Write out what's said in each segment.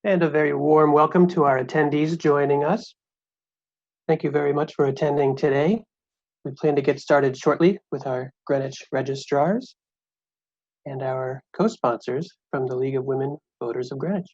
And a very warm welcome to our attendees joining us. Thank you very much for attending today. We plan to get started shortly with our Greenwich registrars and our co-sponsors from the League of Women Voters of Greenwich.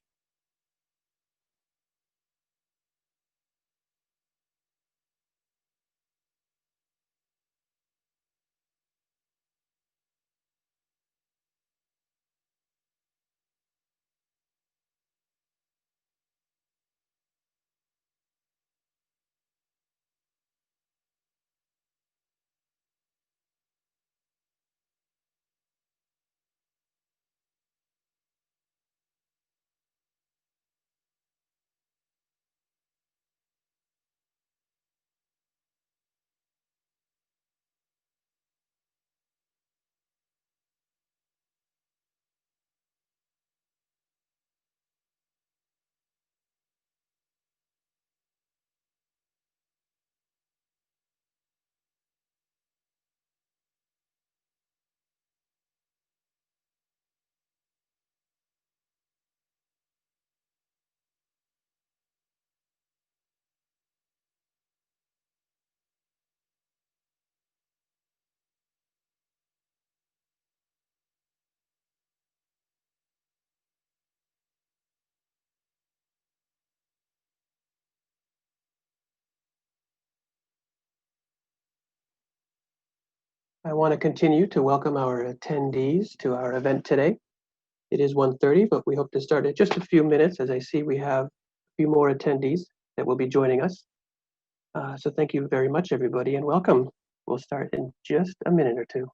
I want to continue to welcome our attendees to our event today. It is 1:30, but we hope to start in just a few minutes as I see we have a few more attendees that will be joining us. So thank you very much, everybody, and welcome. We'll start in just a minute or two.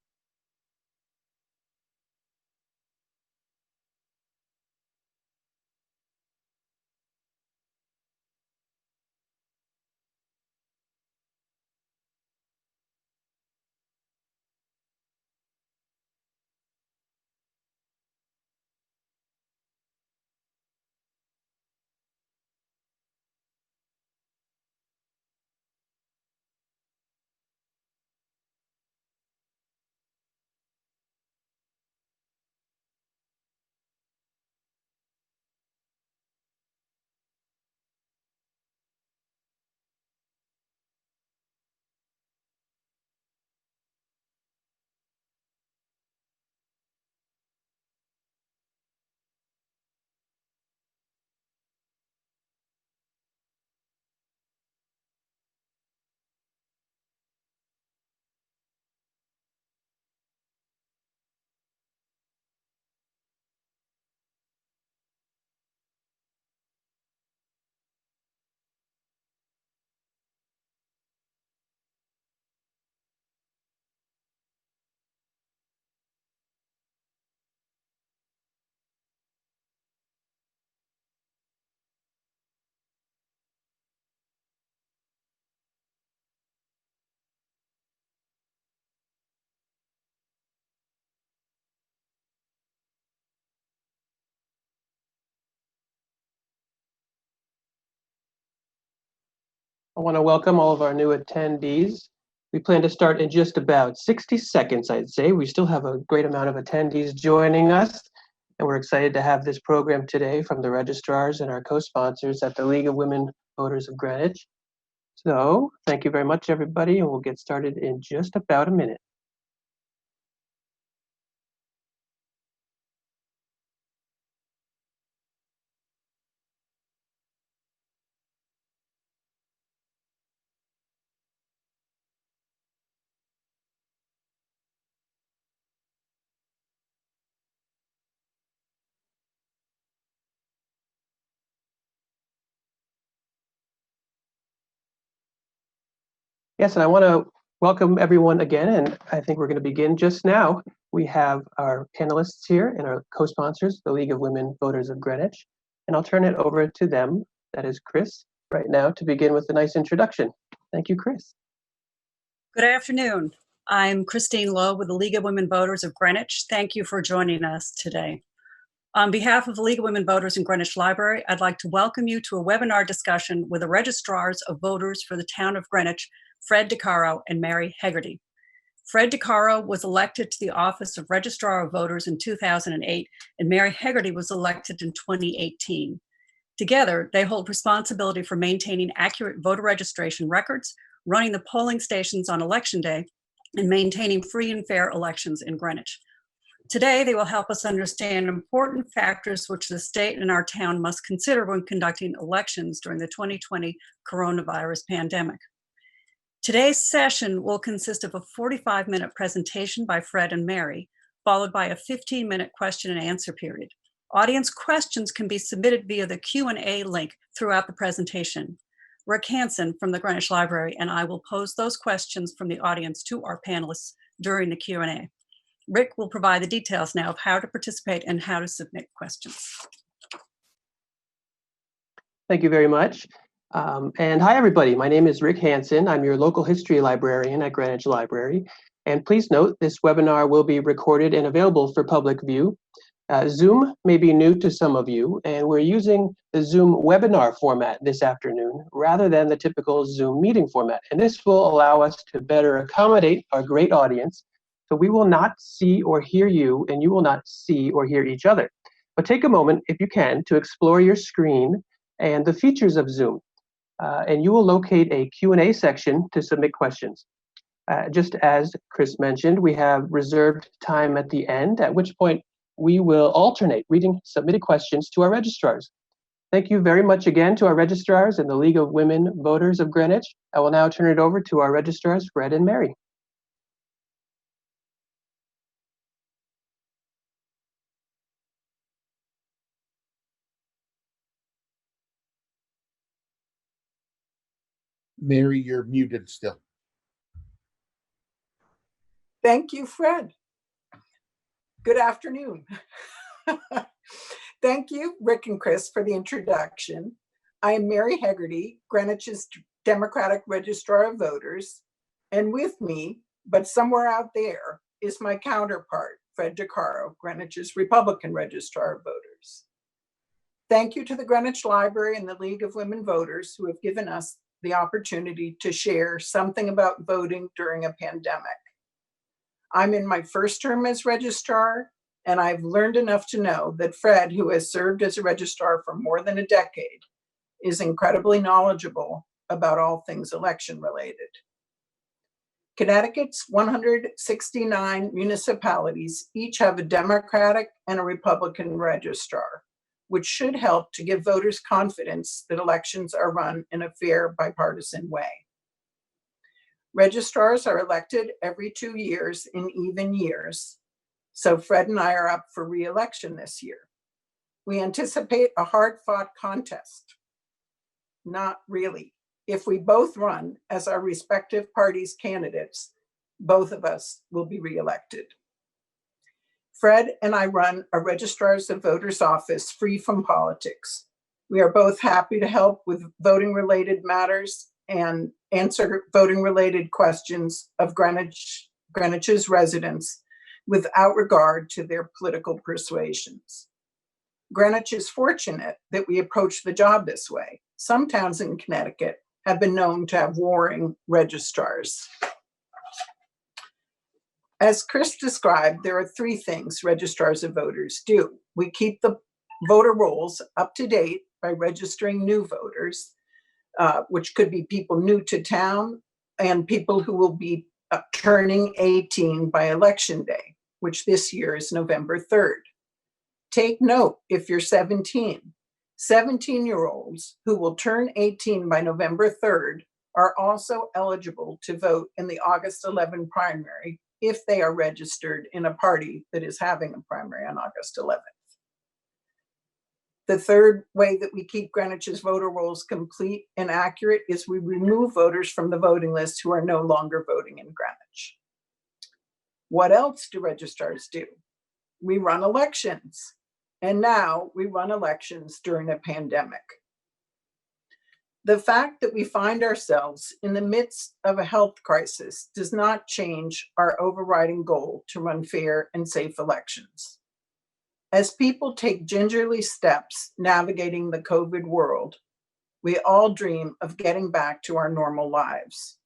I want to welcome all of our new attendees. We plan to start in just about 60 seconds, I'd say. We still have a great amount of attendees joining us, and we're excited to have this program today from the registrars and our co-sponsors at the League of Women Voters of Greenwich. So thank you very much, everybody, and we'll get started in just about a minute. Yes, and I want to welcome everyone again, and I think we're going to begin just now. We have our panelists here and our co-sponsors, the League of Women Voters of Greenwich, and I'll turn it over to them, that is Chris, right now to begin with a nice introduction. Thank you, Chris. Good afternoon. I'm Christine Lowe with the League of Women Voters of Greenwich. Thank you for joining us today. On behalf of the League of Women Voters in Greenwich Library, I'd like to welcome you to a webinar discussion with the registrars of voters for the town of Greenwich, Fred DeCaro and Mary Hegarty. Fred DeCaro was elected to the office of Registrar of Voters in 2008, and Mary Hegarty was elected in 2018. Together, they hold responsibility for maintaining accurate voter registration records, running the polling stations on Election Day, and maintaining free and fair elections in Greenwich. Today, they will help us understand important factors which the state and our town must consider when conducting elections during the 2020 coronavirus pandemic. Today's session will consist of a 45-minute presentation by Fred and Mary, followed by a 15-minute question and answer period. Audience questions can be submitted via the Q&A link throughout the presentation. Rick Hansen from the Greenwich Library and I will pose those questions from the audience to our panelists during the Q&A. Rick will provide the details now of how to participate and how to submit questions. Thank you very much. And hi, everybody. My name is Rick Hansen. I'm your local history librarian at Greenwich Library. And please note, this webinar will be recorded and available for public view. Zoom may be new to some of you, and we're using the Zoom webinar format this afternoon rather than the typical Zoom meeting format. And this will allow us to better accommodate our great audience. So we will not see or hear you, and you will not see or hear each other. But take a moment, if you can, to explore your screen and the features of Zoom. And you will locate a Q&A section to submit questions. Just as Chris mentioned, we have reserved time at the end, at which point we will alternate reading submitted questions to our registrars. Thank you very much again to our registrars and the League of Women Voters of Greenwich. I will now turn it over to our registrars, Fred and Mary. Mary, you're muted still. Thank you, Fred. Good afternoon. Thank you, Rick and Chris, for the introduction. I am Mary Hegarty, Greenwich's Democratic Registrar of Voters, and with me, but somewhere out there, is my counterpart, Fred DeCaro, Greenwich's Republican Registrar of Voters. Thank you to the Greenwich Library and the League of Women Voters who have given us the opportunity to share something about voting during a pandemic. I'm in my first term as registrar, and I've learned enough to know that Fred, who has served as a registrar for more than a decade, is incredibly knowledgeable about all things election related. Connecticut's 169 municipalities each have a Democratic and a Republican registrar, which should help to give voters confidence that elections are run in a fair, bipartisan way. Registrars are elected every 2 years in even years, so Fred and I are up for re-election this year. We anticipate a hard-fought contest. Not really. If we both run as our respective parties' candidates, both of us will be re-elected. Fred and I run a Registrars of Voters office free from politics. We are both happy to help with voting-related matters and answer voting-related questions of Greenwich's residents without regard to their political persuasions. Greenwich is fortunate that we approach the job this way. Some towns in Connecticut have been known to have warring registrars. As Chris described, there are 3 things registrars of voters do. We keep the voter rolls up to date by registering new voters, which could be people new to town and people who will be turning 18 by Election Day, which this year is November 3rd. Take note, if you're 17, 17-year-olds who will turn 18 by November 3rd are also eligible to vote in the August 11 primary if they are registered in a party that is having a primary on August 11th. The third way that we keep Greenwich's voter rolls complete and accurate is we remove voters from the voting list who are no longer voting in Greenwich. What else do registrars do? We run elections, and now we run elections during a pandemic. The fact that we find ourselves in the midst of a health crisis does not change our overriding goal to run fair and safe elections. As people take gingerly steps navigating the COVID world, we all dream of getting back to our normal lives.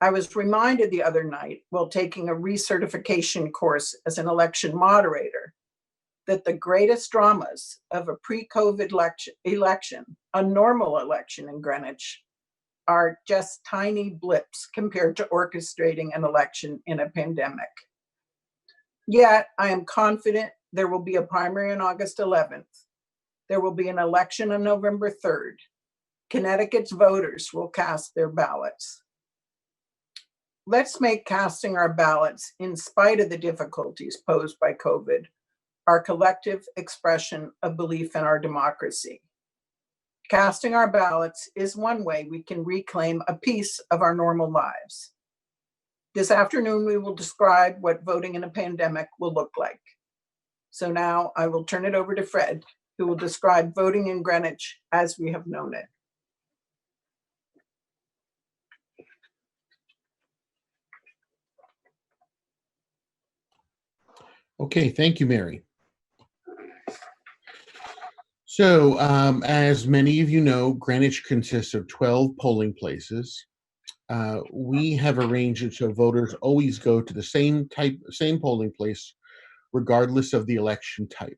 I was reminded the other night while taking a recertification course as an election moderator that the greatest dramas of a pre-COVID election, a normal election in Greenwich, are just tiny blips compared to orchestrating an election in a pandemic. Yet, I am confident there will be a primary on August 11th. There will be an election on November 3rd. Connecticut's voters will cast their ballots. Let's make casting our ballots, in spite of the difficulties posed by COVID, our collective expression of belief in our democracy. Casting our ballots is one way we can reclaim a piece of our normal lives. This afternoon, we will describe what voting in a pandemic will look like. So now I will turn it over to Fred, who will describe voting in Greenwich as we have known it. Okay, thank you, Mary. So, as many of you know, Greenwich consists of 12 polling places. We have arranged it so voters always go to the same polling place, regardless of the election type.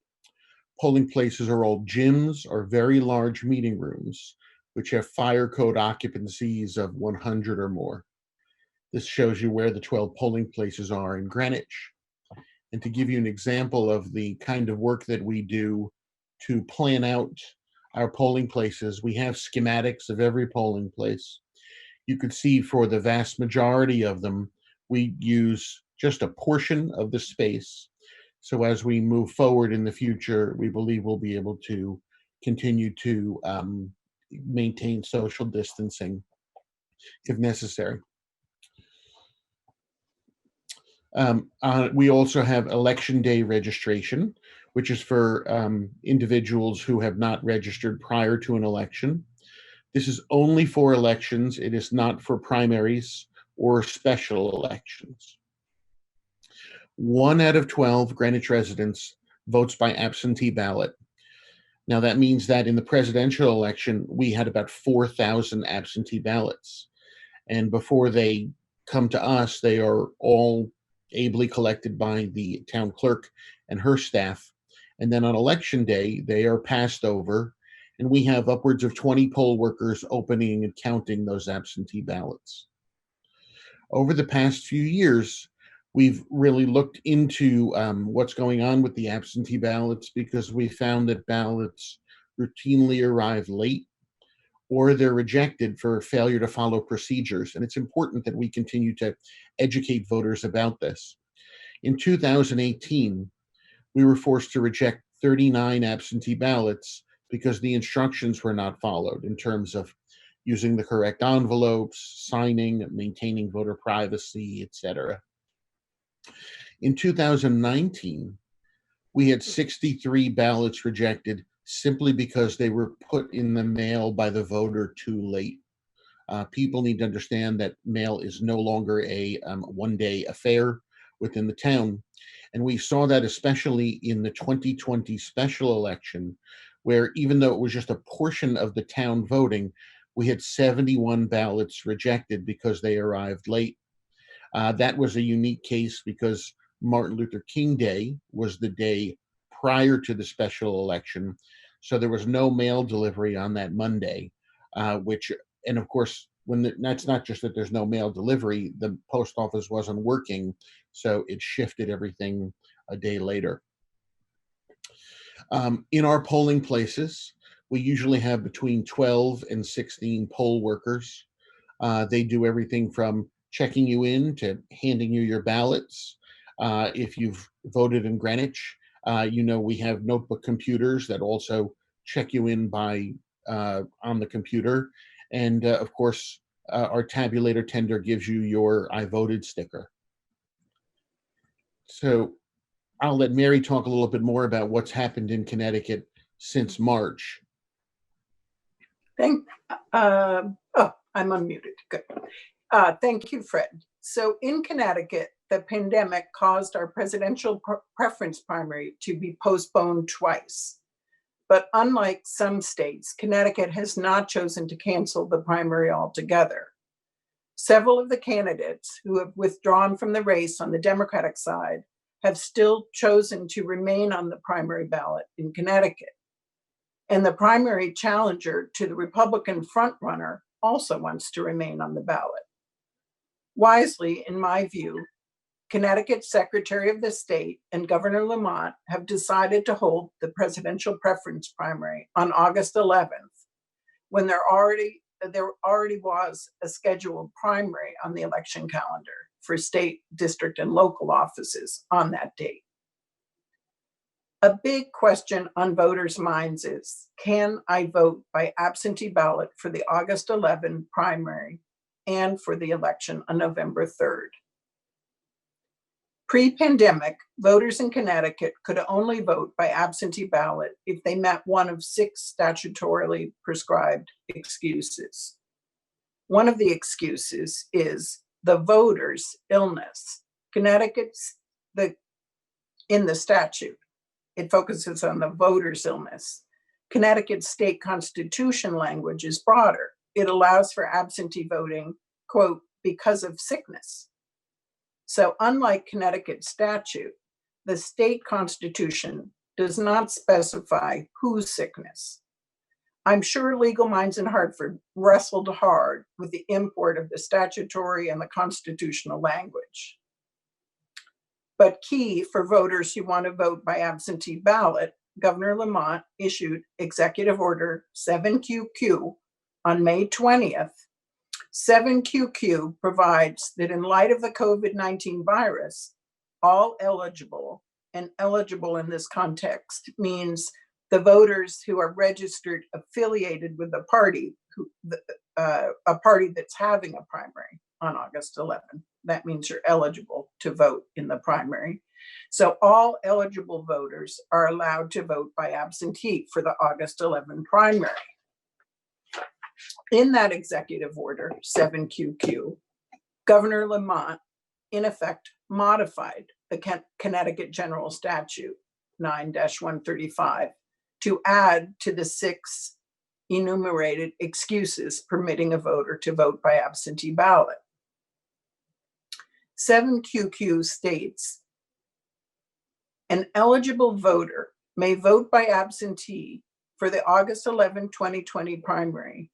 Polling places are all gyms or very large meeting rooms, which have fire code occupancies of 100 or more. This shows you where the 12 polling places are in Greenwich. And to give you an example of the kind of work that we do to plan out our polling places, we have schematics of every polling place. You could see for the vast majority of them, we use just a portion of the space. So as we move forward in the future, we believe we'll be able to continue to maintain social distancing if necessary. We also have election day registration, which is for individuals who have not registered prior to an election. This is only for elections. It is not for primaries or special elections. 1 out of 12 Greenwich residents votes by absentee ballot. Now that means that in the presidential election, we had about 4,000 absentee ballots. And before they come to us, they are all ably collected by the town clerk and her staff. And then on election day, they are passed over, and we have upwards of 20 poll workers opening and counting those absentee ballots. Over the past few years, we've really looked into what's going on with the absentee ballots, because we found that ballots routinely arrive late or they're rejected for failure to follow procedures. And it's important that we continue to educate voters about this. In 2018, we were forced to reject 39 absentee ballots because the instructions were not followed in terms of using the correct envelopes, signing, maintaining voter privacy, etc. In 2019, we had 63 ballots rejected simply because they were put in the mail by the voter too late. People need to understand that mail is no longer a one-day affair within the town. And we saw that especially in the 2020 special election, where even though it was just a portion of the town voting, we had 71 ballots rejected because they arrived late. That was a unique case because Martin Luther King Day was the day prior to the special election. So there was no mail delivery on that Monday, and of course, that's not just that there's no mail delivery, the post office wasn't working, so it shifted everything a day later. In our polling places, we usually have between 12 and 16 poll workers. They do everything from checking you in to handing you your ballots. If you've voted in Greenwich, we have notebook computers that also check you in on the computer. And of course, our tabulator tender gives you your I voted sticker. So I'll let Mary talk a little bit more about what's happened in Connecticut since March. I'm unmuted. Good. Thank you, Fred. So in Connecticut, the pandemic caused our presidential preference primary to be postponed twice. But unlike some states, Connecticut has not chosen to cancel the primary altogether. Several of the candidates who have withdrawn from the race on the Democratic side have still chosen to remain on the primary ballot in Connecticut. And the primary challenger to the Republican frontrunner also wants to remain on the ballot. Wisely, in my view, Connecticut's Secretary of the State and Governor Lamont have decided to hold the presidential preference primary on August 11th, when there already was a scheduled primary on the election calendar for state, district, and local offices on that date. A big question on voters' minds is, can I vote by absentee ballot for the August 11 primary and for the election on November 3rd? Pre-pandemic, voters in Connecticut could only vote by absentee ballot if they met one of 6 statutorily prescribed excuses. One of the excuses is the voter's illness. Connecticut's in the statute, it focuses on the voter's illness. Connecticut's state constitution language is broader. It allows for absentee voting, quote, because of sickness. So unlike Connecticut statute, the state constitution does not specify whose sickness. I'm sure legal minds in Hartford wrestled hard with the import of the statutory and the constitutional language. But key for voters who want to vote by absentee ballot, Governor Lamont issued Executive Order 7QQ on May 20th. 7QQ provides that in light of the COVID-19 virus, all eligible, and eligible in this context means the voters who are registered affiliated with the party, a party that's having a primary on August 11th. That means you're eligible to vote in the primary. So all eligible voters are allowed to vote by absentee for the August 11 primary. In that executive order, 7QQ, Governor Lamont, in effect, modified the Connecticut General Statute 9-135 to add to the 6 enumerated excuses permitting a voter to vote by absentee ballot. 7QQ states, an eligible voter may vote by absentee for the August 11, 2020 primary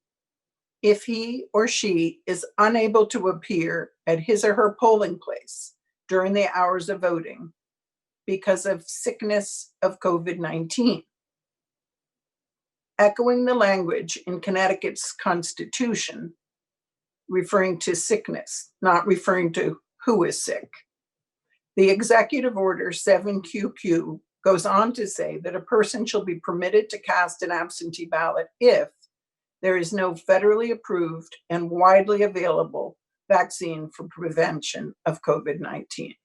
if he or she is unable to appear at his or her polling place during the hours of voting because of sickness of COVID-19. Echoing the language in Connecticut's Constitution, referring to sickness, not referring to who is sick. The Executive Order 7QQ goes on to say that a person shall be permitted to cast an absentee ballot if there is no federally approved and widely available vaccine for prevention of COVID-19.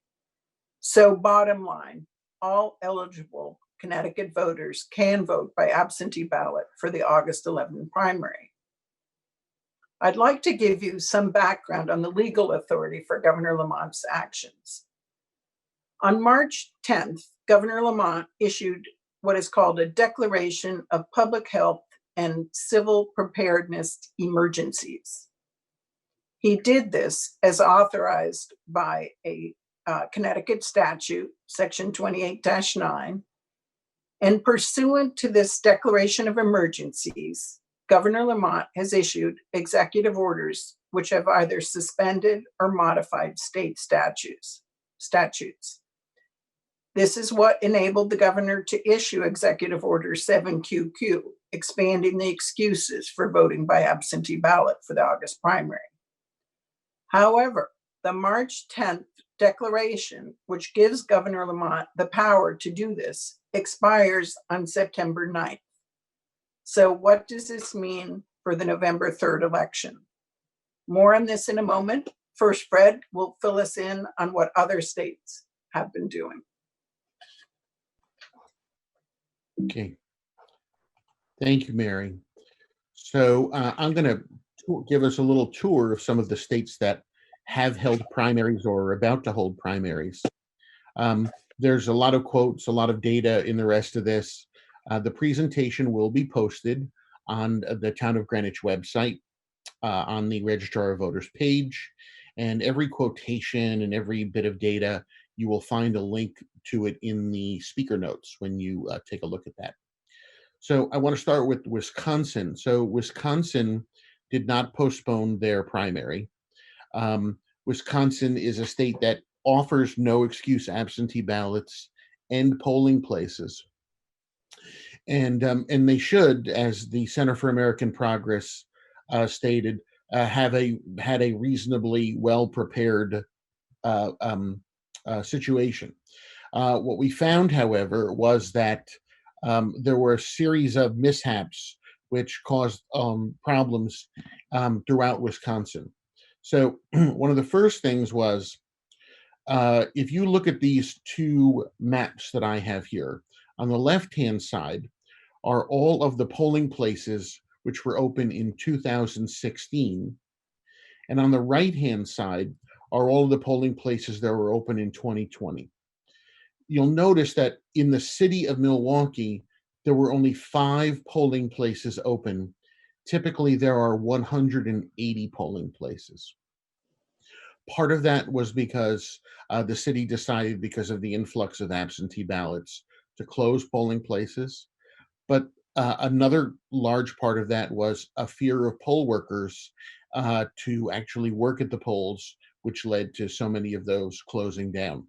So bottom line, all eligible Connecticut voters can vote by absentee ballot for the August 11 primary. I'd like to give you some background on the legal authority for Governor Lamont's actions. On March 10th, Governor Lamont issued what is called a Declaration of Public Health and Civil Preparedness Emergencies. He did this as authorized by a Connecticut statute, Section 28-9, and pursuant to this Declaration of Emergencies, Governor Lamont has issued executive orders which have either suspended or modified state statutes. This is what enabled the governor to issue Executive Order 7QQ, expanding the excuses for voting by absentee ballot for the August primary. However, the March 10th declaration, which gives Governor Lamont the power to do this, expires on September 9th. So what does this mean for the November 3rd election? More on this in a moment. First, Fred will fill us in on what other states have been doing. Okay. Thank you, Mary. So I'm going to give us a little tour of some of the states that have held primaries or are about to hold primaries. There's a lot of quotes, a lot of data in the rest of this. The presentation will be posted on the Town of Greenwich website on the Registrar of Voters page. And every quotation and every bit of data You will find a link to it in the speaker notes when you take a look at that. So I want to start with Wisconsin. So Wisconsin did not postpone their primary. Wisconsin is a state that offers no excuse absentee ballots and polling places. And they should, as the Center for American Progress stated, had a reasonably well prepared situation. What we found, however, was that there were a series of mishaps which caused problems throughout Wisconsin. So one of the first things was, if you look at these two maps that I have here, on the left-hand side are all of the polling places which were open in 2016. And on the right-hand side are all of the polling places that were open in 2020. You'll notice that in the city of Milwaukee, there were only 5 polling places open. Typically, there are 180 polling places. Part of that was because the city decided, because of the influx of absentee ballots, to close polling places. But another large part of that was a fear of poll workers to actually work at the polls, which led to so many of those closing down.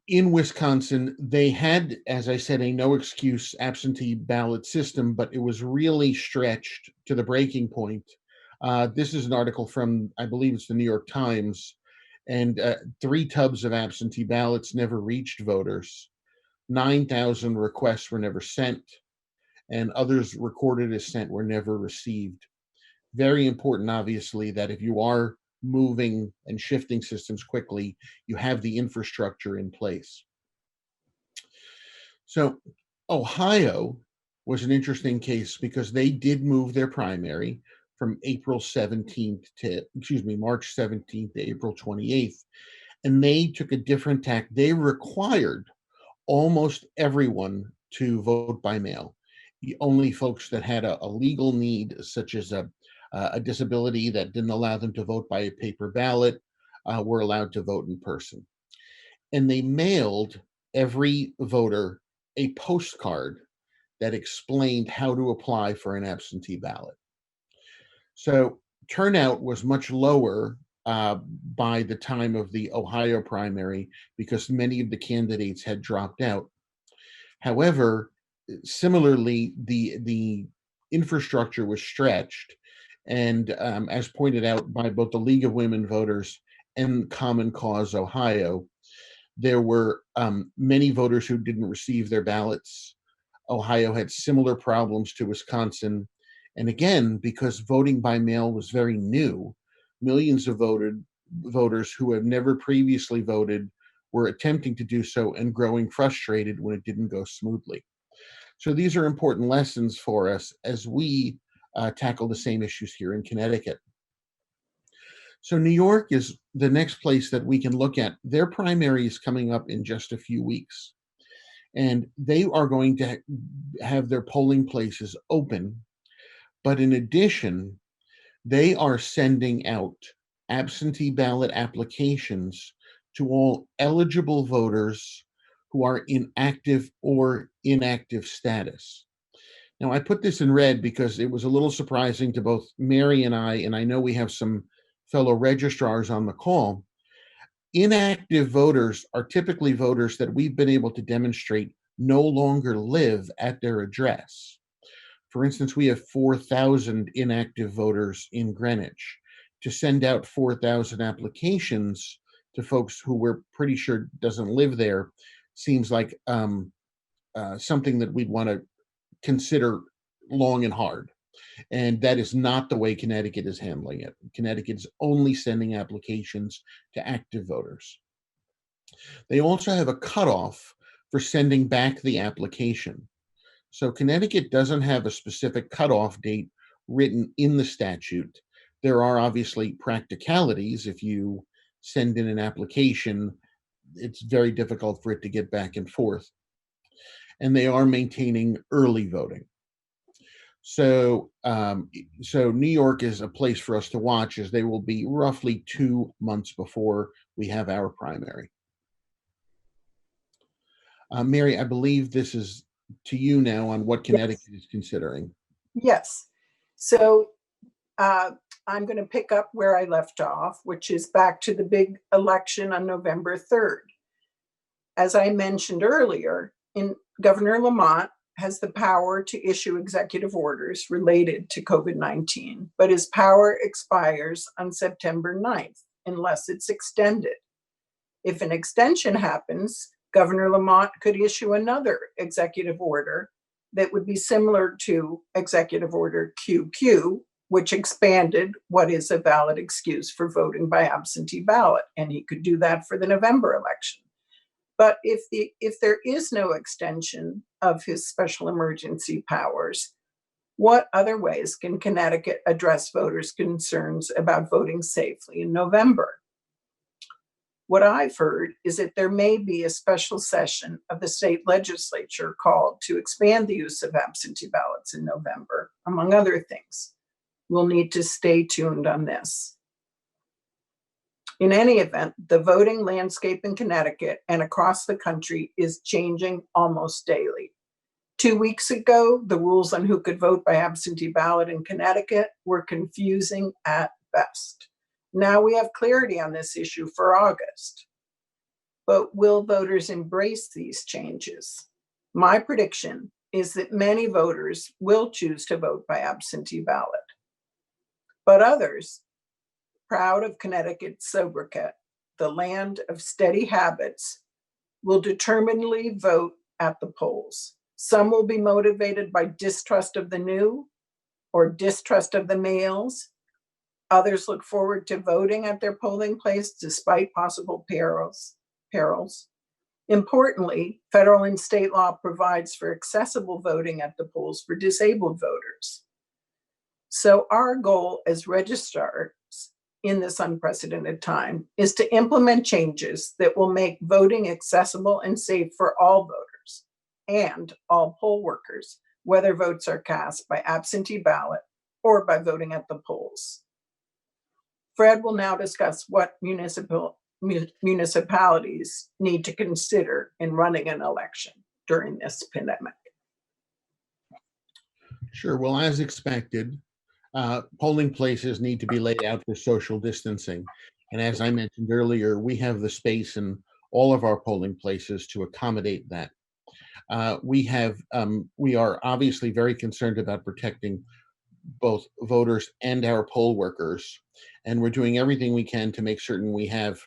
In Wisconsin, they had, as I said, a no excuse absentee ballot system, but it was really stretched to the breaking point. This is an article from, I believe it's the New York Times, and 3 tubs of absentee ballots never reached voters. 9,000 requests were never sent, and others recorded as sent were never received. Very important, obviously, that if you are moving and shifting systems quickly, you have the infrastructure in place. So Ohio was an interesting case because they did move their primary from April 17th to, March 17th to April 28th. And they took a different tack. They required almost everyone to vote by mail. Only folks that had a legal need, such as a disability that didn't allow them to vote by a paper ballot, were allowed to vote in person. And they mailed every voter a postcard that explained how to apply for an absentee ballot. So turnout was much lower by the time of the Ohio primary because many of the candidates had dropped out. However, similarly, the infrastructure was stretched, and as pointed out by both the League of Women Voters and Common Cause Ohio, there were many voters who didn't receive their ballots. Ohio had similar problems to Wisconsin. And again, because voting by mail was very new, millions of voters who have never previously voted were attempting to do so and growing frustrated when it didn't go smoothly. So these are important lessons for us as we tackle the same issues here in Connecticut. So New York is the next place that we can look at. Their primary is coming up in just a few weeks. And they are going to have their polling places open. But in addition, they are sending out absentee ballot applications to all eligible voters who are in active or inactive status. Now, I put this in red because it was a little surprising to both Mary and I know we have some fellow registrars on the call. Inactive voters are typically voters that we've been able to demonstrate no longer live at their address. For instance, we have 4,000 inactive voters in Greenwich. To send out 4,000 applications to folks who we're pretty sure doesn't live there seems like something that we'd want to consider long and hard. And that is not the way Connecticut is handling it. Connecticut is only sending applications to active voters. They also have a cutoff for sending back the application. So Connecticut doesn't have a specific cutoff date written in the statute. There are obviously practicalities. If you send in an application, it's very difficult for it to get back and forth. And they are maintaining early voting. So, so New York is a place for us to watch, as they will be roughly 2 months before we have our primary. Mary, I believe this is to you now on what Connecticut is considering. Yes. So I'm going to pick up where I left off, which is back to the big election on November 3rd. As I mentioned earlier, Governor Lamont has the power to issue executive orders related to COVID-19, but his power expires on September 9th unless it's extended. If an extension happens, Governor Lamont could issue another executive order that would be similar to Executive Order QQ, which expanded what is a valid excuse for voting by absentee ballot. And he could do that for the November election. But if there is no extension of his special emergency powers, what other ways can Connecticut address voters' concerns about voting safely in November? What I've heard is that there may be a special session of the state legislature called to expand the use of absentee ballots in November, among other things. We'll need to stay tuned on this. In any event, the voting landscape in Connecticut and across the country is changing almost daily. 2 weeks ago, the rules on who could vote by absentee ballot in Connecticut were confusing at best. Now we have clarity on this issue for August. But will voters embrace these changes? My prediction is that many voters will choose to vote by absentee ballot. But others, proud of Connecticut's sobriquet, the land of steady habits, will determinedly vote at the polls. Some will be motivated by distrust of the new or distrust of the males. Others look forward to voting at their polling place despite possible perils. Importantly, federal and state law provides for accessible voting at the polls for disabled voters. So our goal as registrars in this unprecedented time is to implement changes that will make voting accessible and safe for all voters and all poll workers, whether votes are cast by absentee ballot or by voting at the polls. Fred will now discuss what municipalities need to consider in running an election during this pandemic. Sure. Well, as expected, polling places need to be laid out for social distancing. And as I mentioned earlier, we have the space in all of our polling places to accommodate that. We are obviously very concerned about protecting both voters and our poll workers. And we're doing everything we can to make certain we have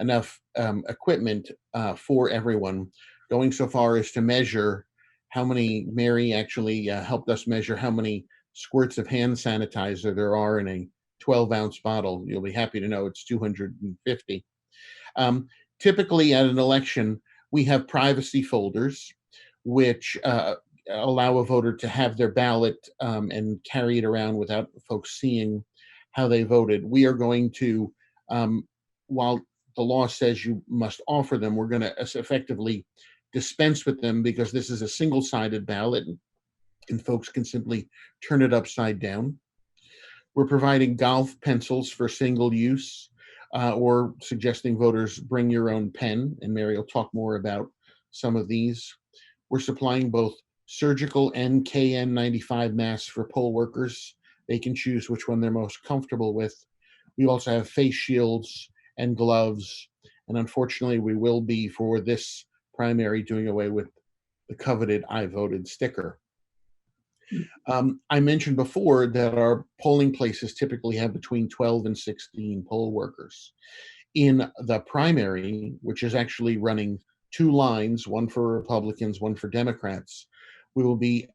enough equipment for everyone, going so far as to measure how many. Mary actually helped us measure how many squirts of hand sanitizer there are in a 12-ounce bottle. You'll be happy to know it's 250. Typically at an election, we have privacy folders, which allow a voter to have their ballot and carry it around without folks seeing how they voted. We are going to, while the law says you must offer them, we're going to effectively dispense with them because this is a single-sided ballot and folks can simply turn it upside down. We're providing golf pencils for single use or suggesting voters bring your own pen, and Mary will talk more about some of these. We're supplying both surgical and KN95 masks for poll workers. They can choose which one they're most comfortable with. We also have face shields and gloves. And unfortunately, we will be, for this primary, doing away with the coveted I voted sticker. I mentioned before that our polling places typically have between 12 and 16 poll workers. In the primary, which is actually running 2 lines, one for Republicans, one for Democrats, we will be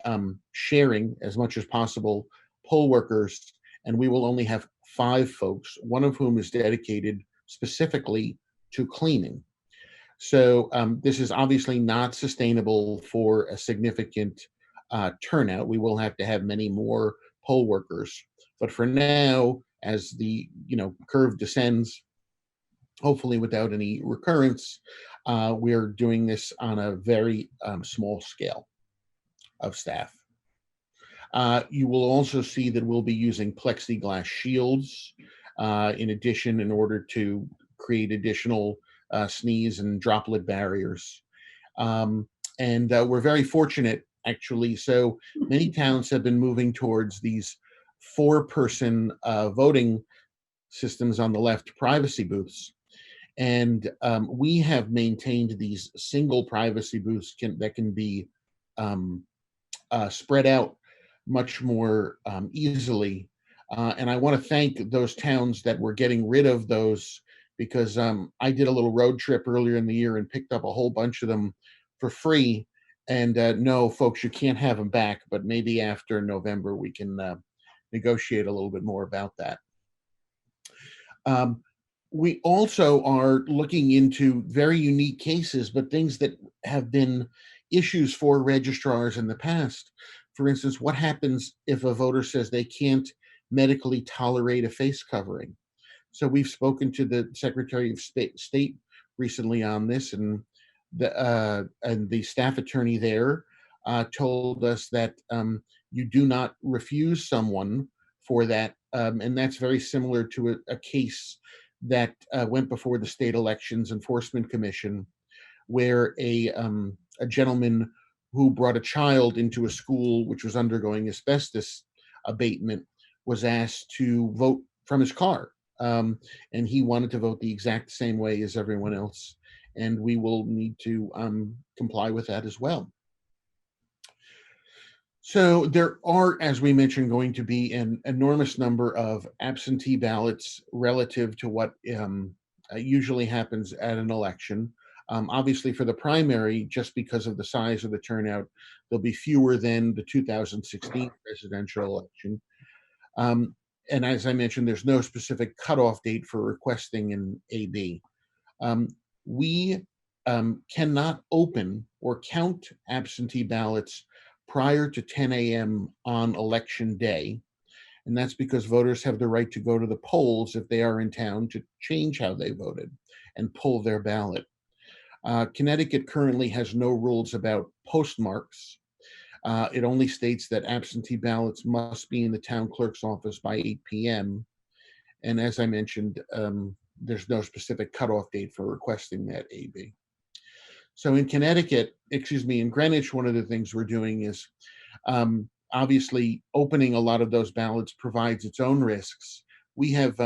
sharing as much as possible poll workers, and we will only have 5 folks, one of whom is dedicated specifically to cleaning. So this is obviously not sustainable for a significant turnout. We will have to have many more poll workers. But for now, as the curve descends, hopefully without any recurrence, we're doing this on a very small scale of staff. You will also see that we'll be using plexiglass shields in addition, in order to create additional sneeze and droplet barriers. And we're very fortunate, actually. So many towns have been moving towards these 4-person voting systems on the left, privacy booths. And we have maintained these single privacy booths that can be spread out much more easily. And I want to thank those towns that were getting rid of those, because I did a little road trip earlier in the year and picked up a whole bunch of them for free. And no, folks, you can't have them back, but maybe after November we can negotiate a little bit more about that. We also are looking into very unique cases, but things that have been issues for registrars in the past. For instance, what happens if a voter says they can't medically tolerate a face covering? So we've spoken to the Secretary of State recently on this, and the staff attorney there told us that you do not refuse someone for that, and that's very similar to a case that went before the State Elections Enforcement Commission, where a gentleman who brought a child into a school which was undergoing asbestos abatement was asked to vote from his car. And he wanted to vote the exact same way as everyone else. And we will need to comply with that as well. So there are, as we mentioned, going to be an enormous number of absentee ballots relative to what usually happens at an election. Obviously, for the primary, just because of the size of the turnout, there'll be fewer than the 2016 presidential election. And as I mentioned, there's no specific cutoff date for requesting an AB. We cannot open or count absentee ballots prior to 10 a.m. on election day. And that's because voters have the right to go to the polls if they are in town to change how they voted and pull their ballot. Connecticut currently has no rules about postmarks. It only states that absentee ballots must be in the town clerk's office by 8 p.m. And as I mentioned, there's no specific cutoff date for requesting that AB. So in Greenwich, one of the things we're doing is obviously opening a lot of those ballots provides its own risks. We have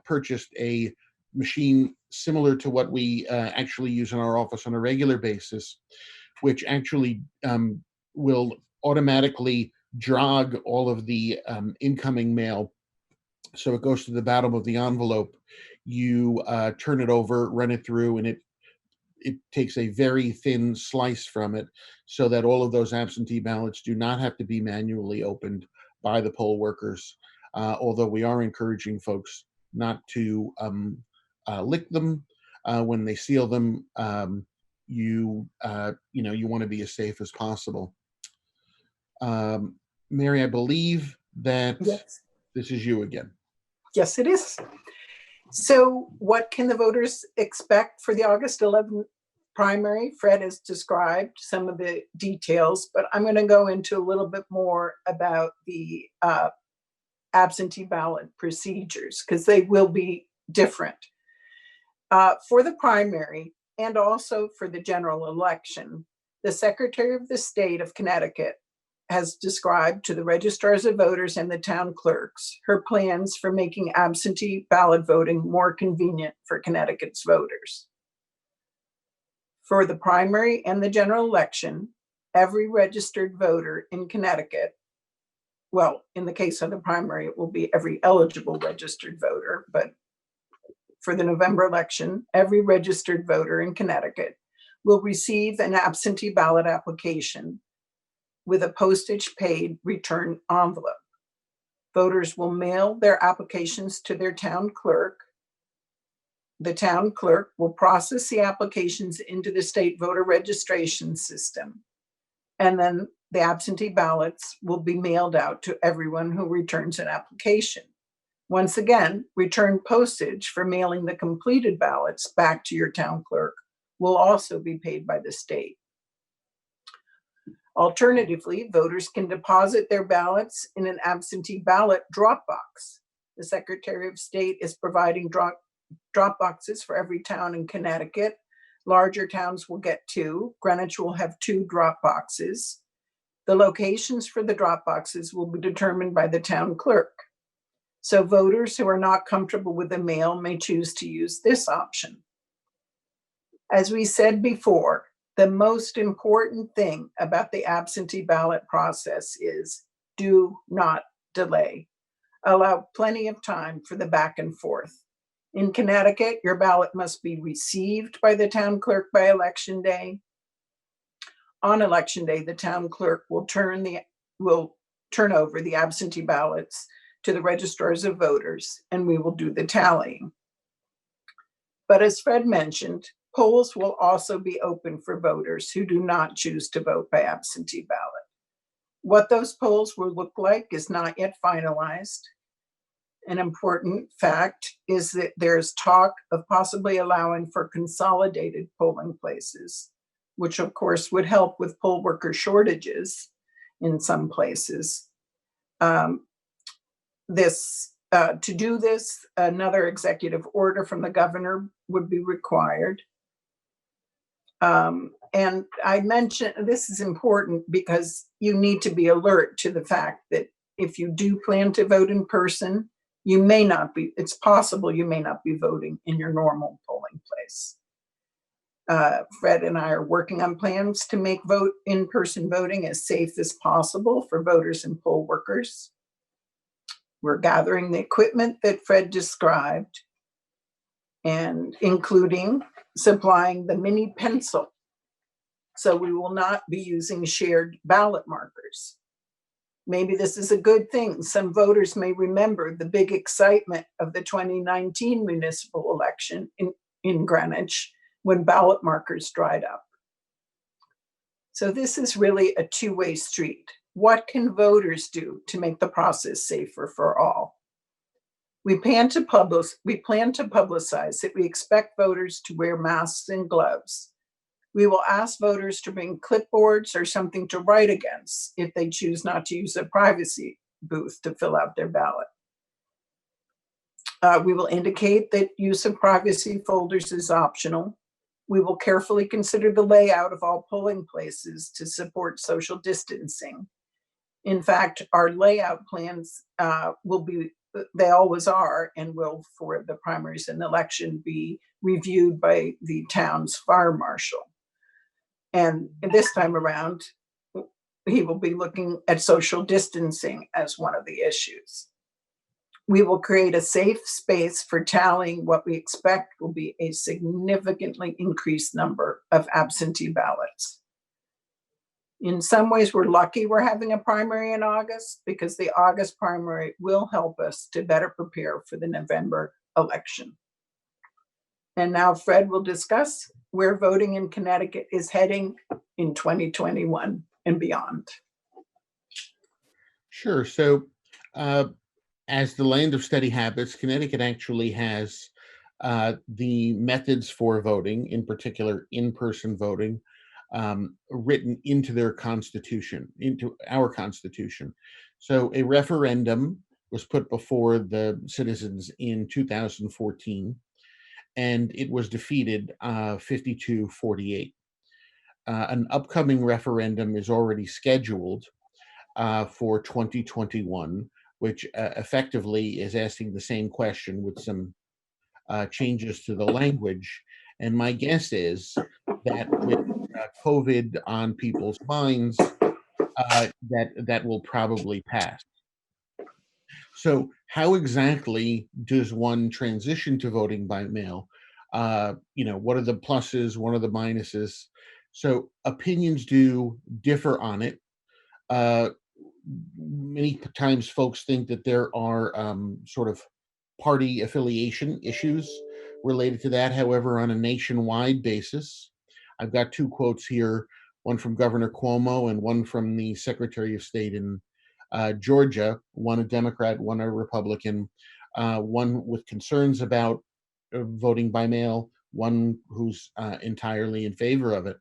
purchased a machine similar to what we actually use in our office on a regular basis, which actually will automatically jog all of the incoming mail. So it goes to the bottom of the envelope. You turn it over, run it through, and it takes a very thin slice from it, so that all of those absentee ballots do not have to be manually opened by the poll workers. Although we are encouraging folks not to lick them when they seal them. You want to be as safe as possible. Mary, I believe that Yes. This is you again. Yes, it is. So what can the voters expect for the August 11th primary? Fred has described some of the details, but I'm going to go into a little bit more about the absentee ballot procedures, because they will be different. For the primary and also for the general election, the Secretary of the State of Connecticut has described to the registrars of voters and the town clerks her plans for making absentee ballot voting more convenient for Connecticut's voters. For the primary and the general election, every registered voter in Connecticut, well, in the case of the primary, it will be every eligible registered voter, but for the November election, every registered voter in Connecticut will receive an absentee ballot application with a postage-paid return envelope. Voters will mail their applications to their town clerk. The town clerk will process the applications into the state voter registration system, and then the absentee ballots will be mailed out to everyone who returns an application. Once again, return postage for mailing the completed ballots back to your town clerk will also be paid by the state. Alternatively, voters can deposit their ballots in an absentee ballot drop box. The Secretary of State is providing drop boxes for every town in Connecticut. Larger towns will get 2. Greenwich will have 2 drop boxes. The locations for the drop boxes will be determined by the town clerk. So voters who are not comfortable with the mail may choose to use this option. As we said before, the most important thing about the absentee ballot process is do not delay. Allow plenty of time for the back and forth. In Connecticut, your ballot must be received by the town clerk by election day. On election day, the town clerk will turn over the absentee ballots to the registrars of voters, and we will do the tallying. But as Fred mentioned, polls will also be open for voters who do not choose to vote by absentee ballot. What those polls will look like is not yet finalized. An important fact is that there's talk of possibly allowing for consolidated polling places, which of course would help with poll worker shortages in some places. To do this, another executive order from the governor would be required. And I mentioned this is important because you need to be alert to the fact that if you do plan to vote in person, it's possible you may not be voting in your normal polling place. Fred and I are working on plans to make in-person voting as safe as possible for voters and poll workers. We're gathering the equipment that Fred described, and including supplying the mini pencil. So we will not be using shared ballot markers. Maybe this is a good thing. Some voters may remember the big excitement of the 2019 municipal election in Greenwich when ballot markers dried up. So this is really a two-way street. What can voters do to make the process safer for all? We plan to publicize that we expect voters to wear masks and gloves. We will ask voters to bring clipboards or something to write against if they choose not to use a privacy booth to fill out their ballot. We will indicate that use of privacy folders is optional. We will carefully consider the layout of all polling places to support social distancing. In fact, our layout plans they always are and will, for the primaries and election, be reviewed by the town's fire marshal. And this time around, he will be looking at social distancing as one of the issues. We will create a safe space for tallying what we expect will be a significantly increased number of absentee ballots. In some ways, we're lucky we're having a primary in August because the August primary will help us to better prepare for the November election. And now Fred will discuss where voting in Connecticut is heading in 2021 and beyond. Sure. So as the land of steady habits, Connecticut actually has the methods for voting, in particular in-person voting, written into their constitution, into our constitution. So a referendum was put before the citizens in 2014, and it was defeated 52-48. An upcoming referendum is already scheduled for 2021, which effectively is asking the same question with some changes to the language. And my guess is that with COVID on people's minds, that will probably pass. So how exactly does one transition to voting by mail? What are the pluses? What are the minuses? So opinions do differ on it. Many times folks think that there are sort of party affiliation issues related to that. However, on a nationwide basis, I've got two quotes here, one from Governor Cuomo and one from the Secretary of State in Georgia, one a Democrat, one a Republican, one with concerns about voting by mail, one who's entirely in favor of it.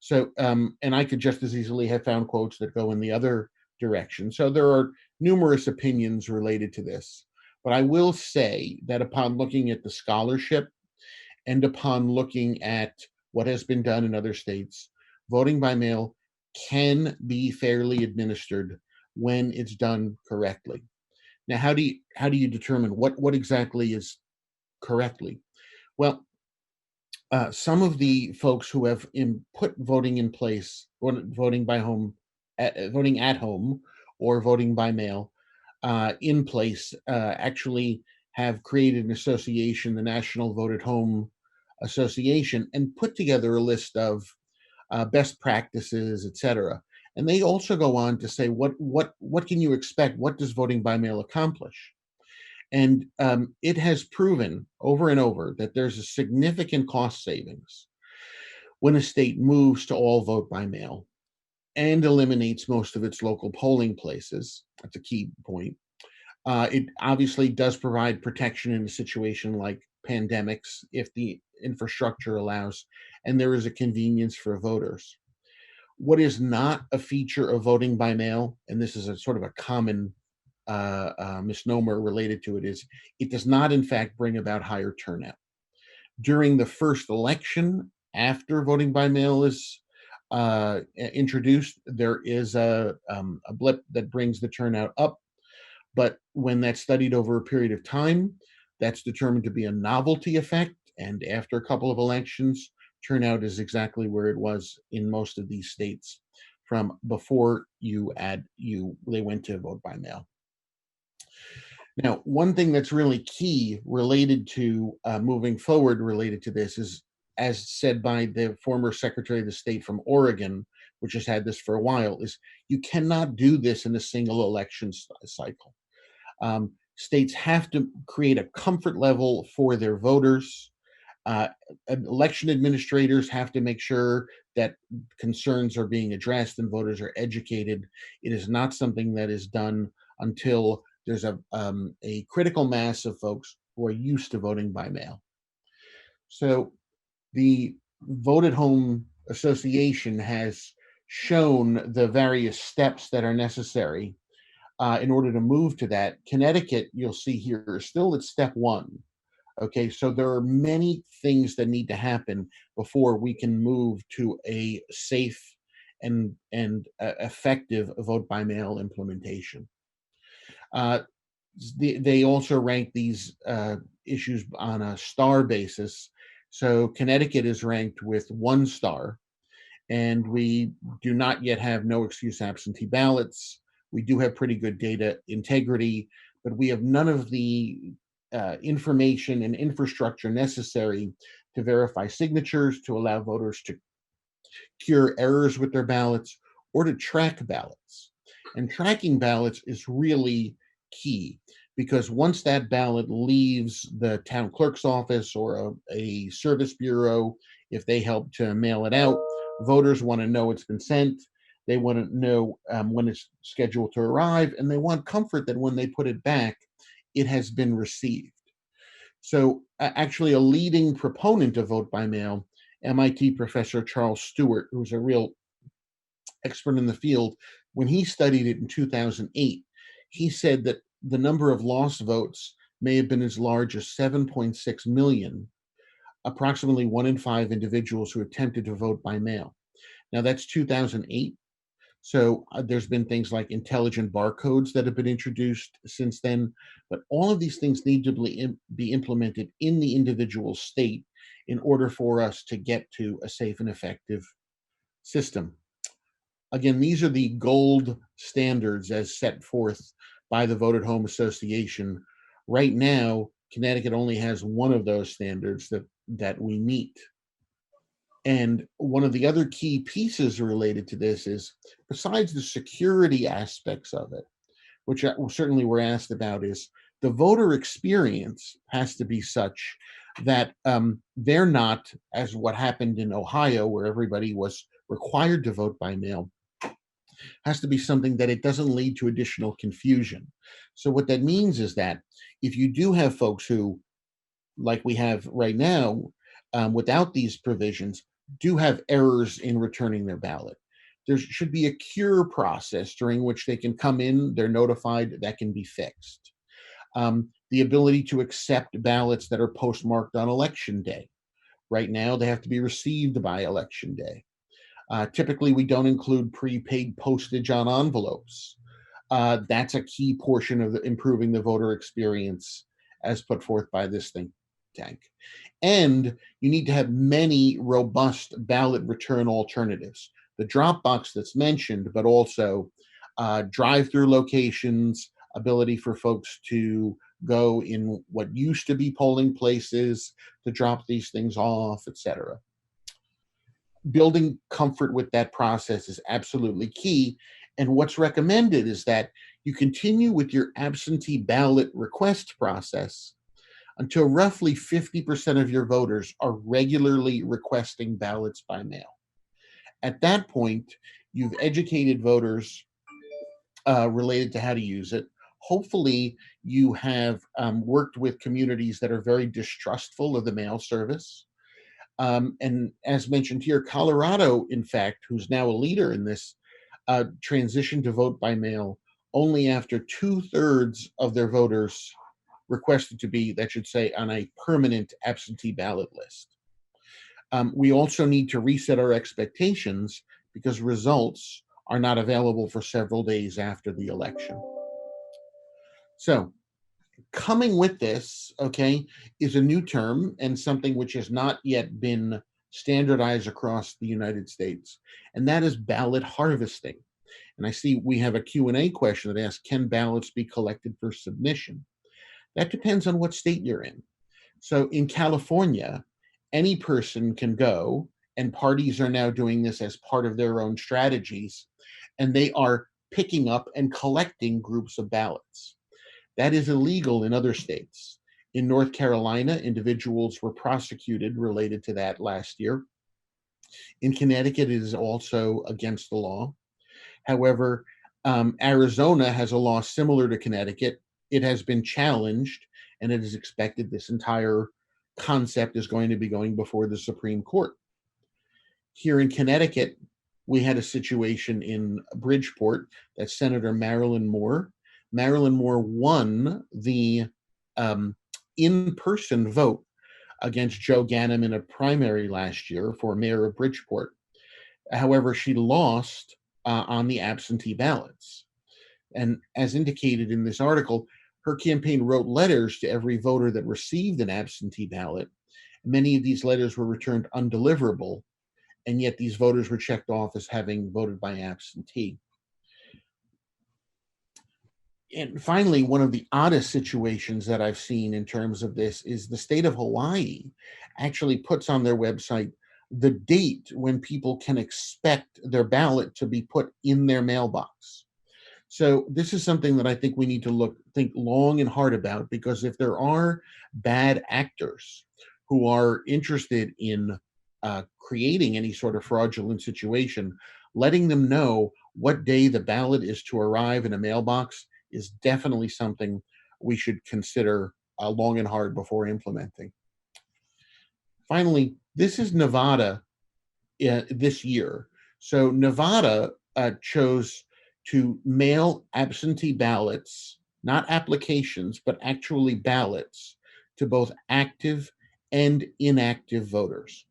So, and I could just as easily have found quotes that go in the other direction. So there are numerous opinions related to this. But I will say that upon looking at the scholarship and upon looking at what has been done in other states, voting by mail can be fairly administered when it's done correctly. Now, how do you determine what exactly is correctly? Well, some of the folks who have put voting in place, or voting by home, voting at home, or voting by mail in place, actually have created an association, the National Vote at Home Association, and put together a list of best practices, etc. And they also go on to say what can you expect? What does voting by mail accomplish? And it has proven over and over that there's a significant cost savings when a state moves to all vote by mail and eliminates most of its local polling places. That's a key point. It obviously does provide protection in a situation like pandemics if the infrastructure allows, and there is a convenience for voters. What is not a feature of voting by mail, and this is a sort of a common misnomer related to it, is it does not in fact bring about higher turnout. During the first election after voting by mail is introduced, there is a blip that brings the turnout up. But when that's studied over a period of time, that's determined to be a novelty effect. And after a couple of elections, turnout is exactly where it was in most of these states from before they went to vote by mail. Now, one thing that's really key related to moving forward related to this is, as said by the former Secretary of the State from Oregon, which has had this for a while, is you cannot do this in a single election cycle. States have to create a comfort level for their voters. Election administrators have to make sure that concerns are being addressed and voters are educated. It is not something that is done until there's a critical mass of folks who are used to voting by mail. So the Vote at Home Association has shown the various steps that are necessary in order to move to that. Connecticut, you'll see here, is still at step one. Okay, so there are many things that need to happen before we can move to a safe and effective vote by mail implementation. They also rank these issues on a star basis. So Connecticut is ranked with 1 star, and we do not yet have no excuse absentee ballots. We do have pretty good data integrity, but we have none of the information and infrastructure necessary to verify signatures, to allow voters to cure errors with their ballots, or to track ballots. And tracking ballots is really key, because once that ballot leaves the town clerk's office or a service bureau, if they help to mail it out, voters want to know it's been sent. They want to know when it's scheduled to arrive, and they want comfort that when they put it back, it has been received. So actually a leading proponent of vote by mail, MIT professor Charles Stewart, who's a real expert in the field, when he studied it in 2008, he said that the number of lost votes may have been as large as 7.6 million, approximately 1 in 5 individuals who attempted to vote by mail. Now that's 2008. So there's been things like intelligent barcodes that have been introduced since then, but all of these things need to be implemented in the individual state in order for us to get to a safe and effective system. Again, these are the gold standards as set forth by the Vote at Home Association. Right now, Connecticut only has one of those standards that we meet. And one of the other key pieces related to this is, besides the security aspects of it, which certainly we're asked about, is the voter experience has to be such that they're not, as what happened in Ohio, where everybody was required to vote by mail, has to be something that it doesn't lead to additional confusion. So what that means is that if you do have folks who, like we have right now, without these provisions, do have errors in returning their ballot. There should be a cure process during which they can come in, they're notified, that can be fixed. The ability to accept ballots that are postmarked on election day. Right now, they have to be received by election day. Typically, we don't include prepaid postage on envelopes. That's a key portion of improving the voter experience as put forth by this think tank. And you need to have many robust ballot return alternatives. The drop box that's mentioned, but also drive-through locations, ability for folks to go in what used to be polling places to drop these things off, etc. Building comfort with that process is absolutely key. And what's recommended is that you continue with your absentee ballot request process until roughly 50% of your voters are regularly requesting ballots by mail. At that point, you've educated voters related to how to use it. Hopefully, you have worked with communities that are very distrustful of the mail service. And as mentioned here, Colorado, in fact, who's now a leader in this, transitioned to vote by mail only after 2/3 of their voters requested to be, that should say, on a permanent absentee ballot list. We also need to reset our expectations because results are not available for several days after the election. So, coming with this, okay, is a new term and something which has not yet been standardized across the United States, and that is ballot harvesting. And I see we have a Q&A question that asks, can ballots be collected for submission? That depends on what state you're in. So in California, any person can go, and parties are now doing this as part of their own strategies, and they are picking up and collecting groups of ballots. That is illegal in other states. In North Carolina, individuals were prosecuted related to that last year. In Connecticut, it is also against the law. However, Arizona has a law similar to Connecticut. It has been challenged, and it is expected this entire concept is going to be going before the Supreme Court. Here in Connecticut, we had a situation in Bridgeport that Senator Marilyn Moore won the in-person vote against Joe Ganim in a primary last year for mayor of Bridgeport. However, she lost on the absentee ballots. And as indicated in this article, her campaign wrote letters to every voter that received an absentee ballot. Many of these letters were returned undeliverable, and yet these voters were checked off as having voted by absentee. And finally, one of the oddest situations that I've seen in terms of this is the state of Hawaii actually puts on their website the date when people can expect their ballot to be put in their mailbox. So this is something that I think we need to think long and hard about, because if there are bad actors who are interested in creating any sort of fraudulent situation, letting them know what day the ballot is to arrive in a mailbox is definitely something we should consider long and hard before implementing. Finally, this is Nevada this year. So Nevada chose to mail absentee ballots, not applications, but actually ballots, to both active and inactive voters.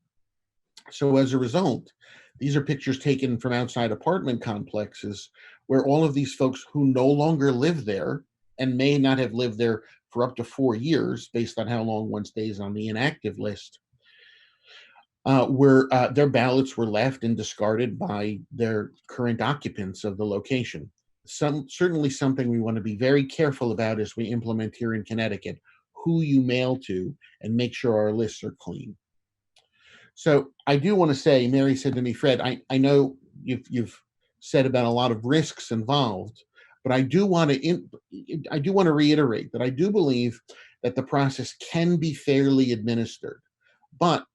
So as a result, these are pictures taken from outside apartment complexes where all of these folks who no longer live there and may not have lived there for up to 4 years, based on how long one stays on the inactive list, their ballots were left and discarded by their current occupants of the location. Certainly something we want to be very careful about as we implement here in Connecticut, who you mail to, and make sure our lists are clean. So I do want to say, Mary said to me, Fred, I know you've said about a lot of risks involved, but I do want to reiterate that I do believe that the process can be fairly administered, but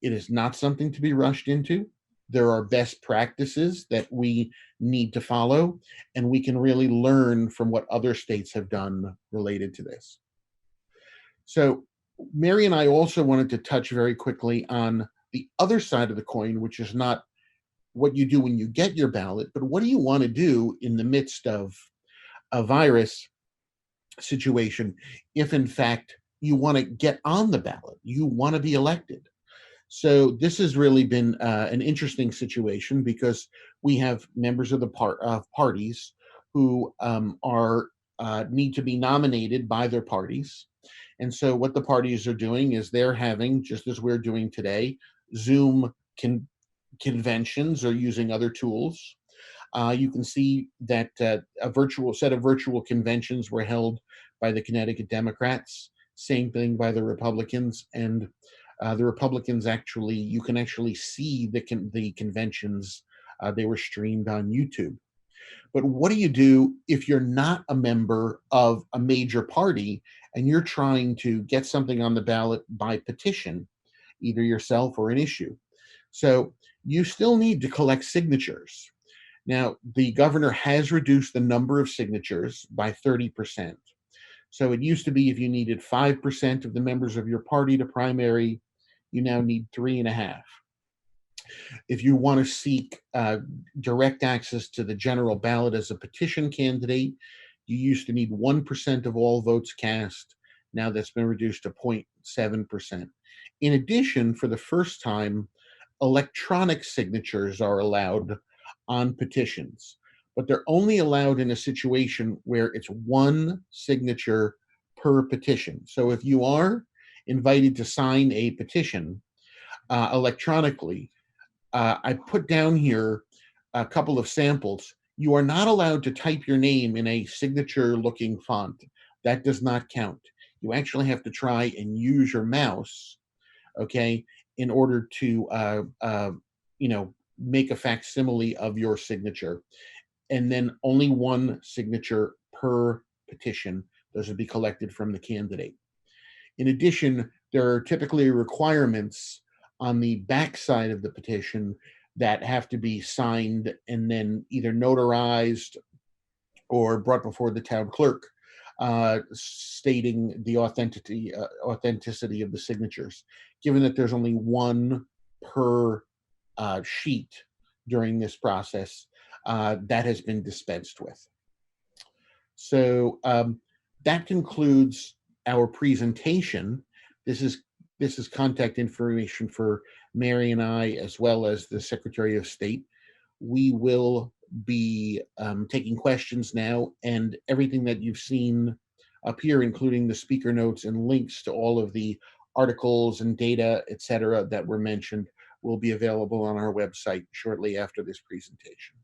it is not something to be rushed into. There are best practices that we need to follow, and we can really learn from what other states have done related to this. So Mary and I also wanted to touch very quickly on the other side of the coin, which is not what you do when you get your ballot, but what do you want to do in the midst of a virus situation if in fact you want to get on the ballot, you want to be elected. So this has really been an interesting situation because we have members of the parties who are need to be nominated by their parties. And so what the parties are doing is they're having, just as we're doing today, Zoom conventions or using other tools. You can see that a virtual set of virtual conventions were held by the Connecticut Democrats, same thing by the Republicans, and the Republicans actually, you can actually see the conventions. They were streamed on YouTube. But what do you do if you're not a member of a major party and you're trying to get something on the ballot by petition, either yourself or an issue? So you still need to collect signatures. Now, the governor has reduced the number of signatures by 30%. So it used to be if you needed 5% of the members of your party to primary, you now need 3.5. If you want to seek direct access to the general ballot as a petition candidate, you used to need 1% of all votes cast. Now that's been reduced to 0.7%. In addition, for the first time, electronic signatures are allowed on petitions, but they're only allowed in a situation where it's one signature per petition. So if you are invited to sign a petition electronically, I put down here a couple of samples. You are not allowed to type your name in a signature looking font. That does not count. You actually have to try and use your mouse, okay, in order to make a facsimile of your signature. And then only one signature per petition. Those would be collected from the candidate. In addition, there are typically requirements on the back side of the petition that have to be signed and then either notarized or brought before the town clerk, stating the authenticity of the signatures. Given that there's only one per sheet during this process, that has been dispensed with. So that concludes our presentation. This is contact information for Mary and I, as well as the Secretary of State. We will be taking questions now, and everything that you've seen up here, including the speaker notes and links to all of the articles and data, etc., that were mentioned, will be available on our website shortly after this presentation.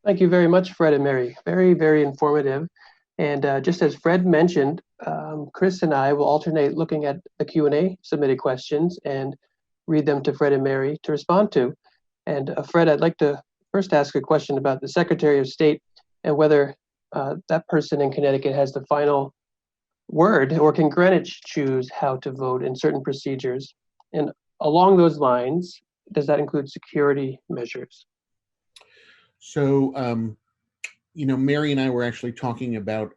Thank you very much, Fred and Mary. Very, very informative. And just as Fred mentioned, Chris and I will alternate looking at the Q&A submitted questions and read them to Fred and Mary to respond to. And Fred, I'd like to first ask a question about the Secretary of State and whether that person in Connecticut has the final word, or can Greenwich choose how to vote in certain procedures? And along those lines, does that include security measures? So, Mary and I were actually talking about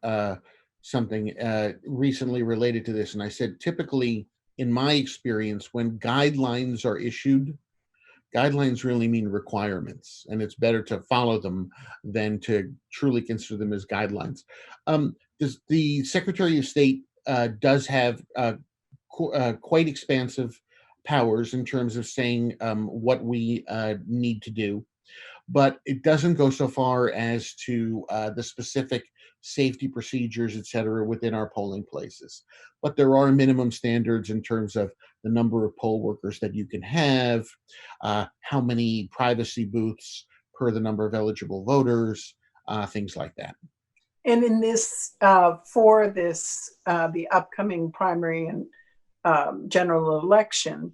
something recently related to this. And I said, typically, in my experience, when guidelines are issued, guidelines really mean requirements, and it's better to follow them than to truly consider them as guidelines. The Secretary of State does have quite expansive powers in terms of saying what we need to do, but it doesn't go so far as to the specific safety procedures, et cetera, within our polling places. But there are minimum standards in terms of the number of poll workers that you can have, how many privacy booths per the number of eligible voters, things like that. And in this, for this, the upcoming primary and general election,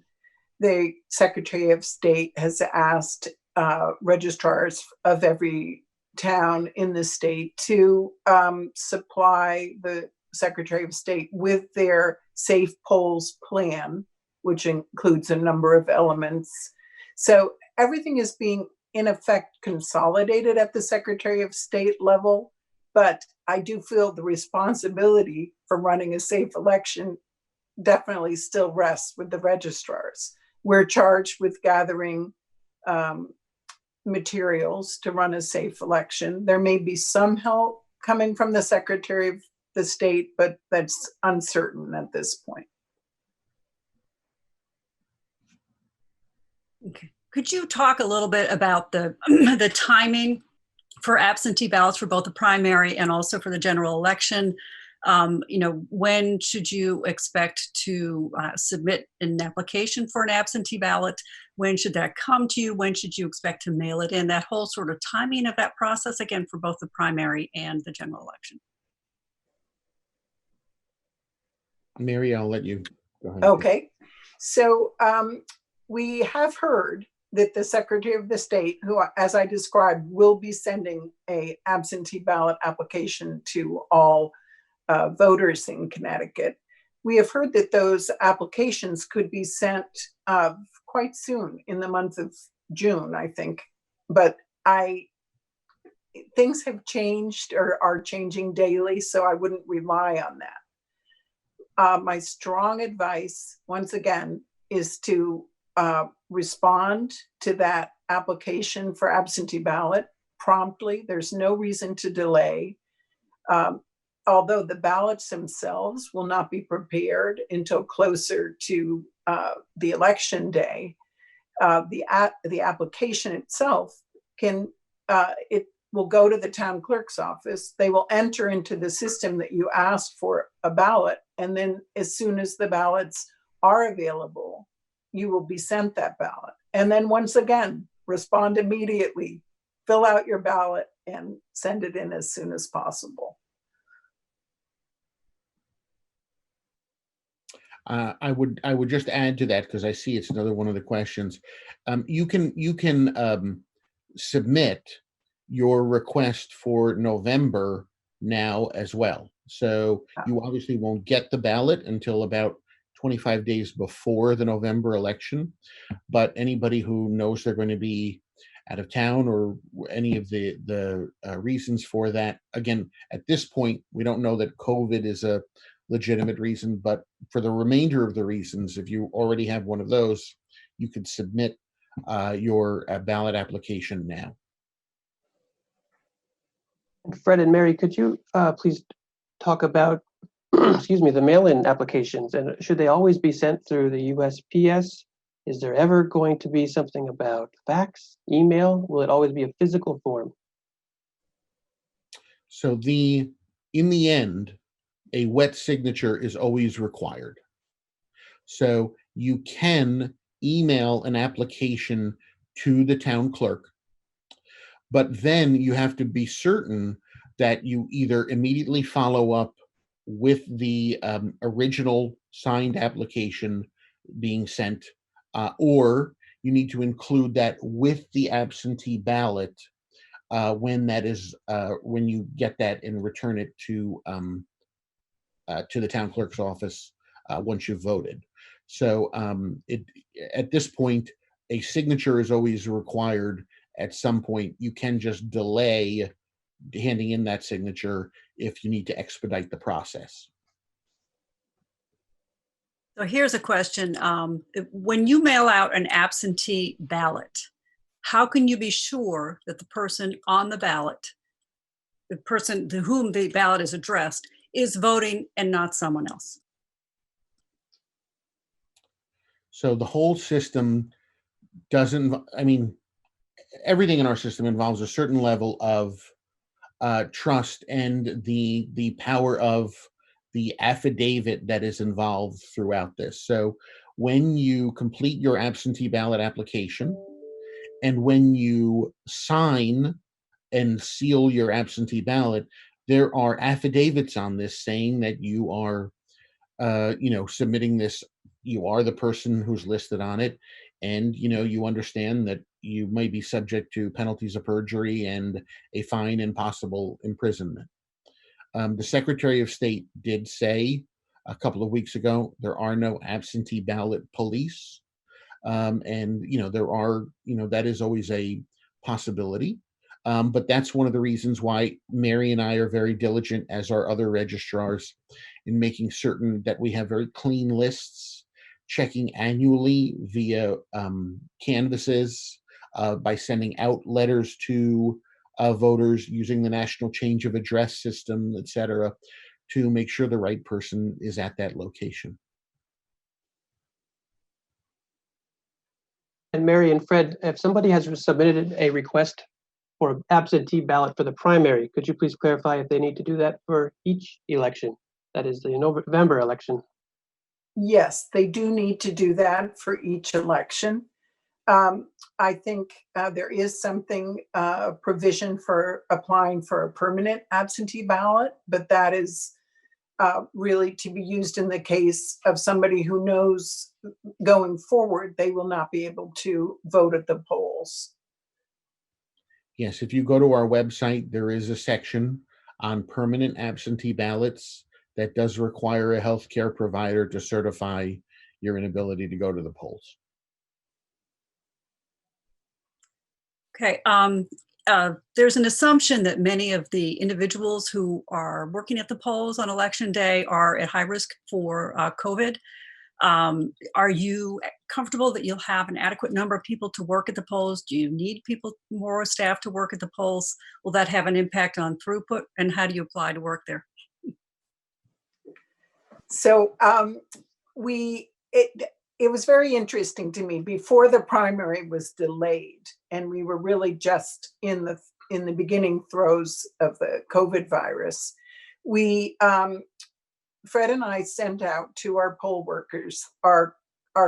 the Secretary of State has asked registrars of every town in the state to supply the Secretary of State with their Safe Polls plan, which includes a number of elements. So everything is being, in effect, consolidated at the Secretary of State level, but I do feel the responsibility for running a safe election definitely still rests with the registrars. We're charged with gathering materials to run a safe election. There may be some help coming from the Secretary of the State, but that's uncertain at this point. Okay. Could you talk a little bit about the the timing for absentee ballots for both the primary and also for the general election? When should you expect to submit an application for an absentee ballot? When should that come to you? When should you expect to mail it in? That whole sort of timing of that process, again, for both the primary and the general election. Mary, I'll let you go ahead. Okay. So we have heard that the Secretary of the State, who, as I described, will be sending a absentee ballot application to all voters in Connecticut. We have heard that those applications could be sent quite soon, in the month of June, I think. But things have changed or are changing daily, so I wouldn't rely on that. My strong advice, once again, is to respond to that application for absentee ballot promptly. There's no reason to delay. Although the ballots themselves will not be prepared until closer to the election day, the application itself it will go to the town clerk's office. They will enter into the system that you asked for a ballot, and then as soon as the ballots are available, you will be sent that ballot. And then once again, respond immediately, fill out your ballot, and send it in as soon as possible. I would just add to that, because I see it's another one of the questions. You can submit your request for November now as well. So you obviously won't get the ballot until about 25 days before the November election. But anybody who knows they're going to be out of town, or any of the reasons for that, again, at this point, we don't know that COVID is a legitimate reason, but for the remainder of the reasons, if you already have one of those, you could submit your ballot application now. Fred and Mary, could you please talk about, excuse me, the mail-in applications, and should they always be sent through the USPS? Is there ever going to be something about fax, email? Will it always be a physical form? So in the end, a wet signature is always required. So you can email an application to the town clerk, but then you have to be certain that you either immediately follow up with the original signed application being sent, or you need to include that with the absentee ballot when you get that and return it to the town clerk's office once you've voted. So at this point, a signature is always required. At some point, you can just delay handing in that signature if you need to expedite the process. So here's a question. When you mail out an absentee ballot, how can you be sure that the person on the ballot, the person to whom the ballot is addressed, is voting and not someone else? So the whole system everything in our system involves a certain level of trust and the power of the affidavit that is involved throughout this. So when you complete your absentee ballot application, and when you sign and seal your absentee ballot, there are affidavits on this saying that you are submitting this, you are the person who's listed on it, and you understand that you may be subject to penalties of perjury and a fine and possible imprisonment. The Secretary of State did say a couple of weeks ago there are no absentee ballot police, and there are, that is always a possibility. But that's one of the reasons why Mary and I are very diligent, as are other registrars, in making certain that we have very clean lists, checking annually via canvases, by sending out letters to voters using the National Change of Address system, et cetera, to make sure the right person is at that location. And Mary and Fred, if somebody has submitted a request for an absentee ballot for the primary, could you please clarify if they need to do that for each election? That is the November election. Yes, they do need to do that for each election. I think there is something, provision for applying for a permanent absentee ballot, but that is really to be used in the case of somebody who knows going forward they will not be able to vote at the polls. Yes, if you go to our website, there is a section on permanent absentee ballots that does require a healthcare provider to certify your inability to go to the polls. Okay. There's an assumption that many of the individuals who are working at the polls on election day are at high risk for COVID. Are you comfortable that you'll have an adequate number of people to work at the polls? Do you need more staff to work at the polls? Will that have an impact on throughput? And how do you apply to work there? So it was very interesting to me before the primary was delayed, and we were really just in the beginning throes of the COVID virus. Fred and I sent out to our poll workers our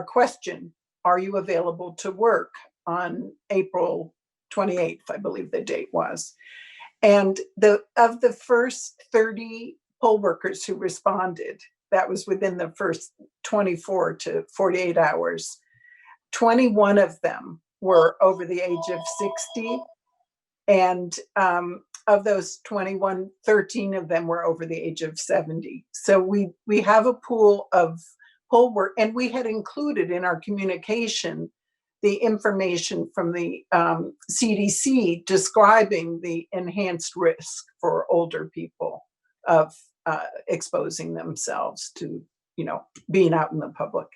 question: are you available to work on April 28th? I believe the date was. And of the first 30 poll workers who responded, that was within the first 24 to 48 hours, 21 of them were over the age of 60. And of those 21, 13 of them were over the age of 70. So we have a pool of poll work, and we had included in our communication the information from the CDC describing the enhanced risk for older people of exposing themselves to, being out in the public.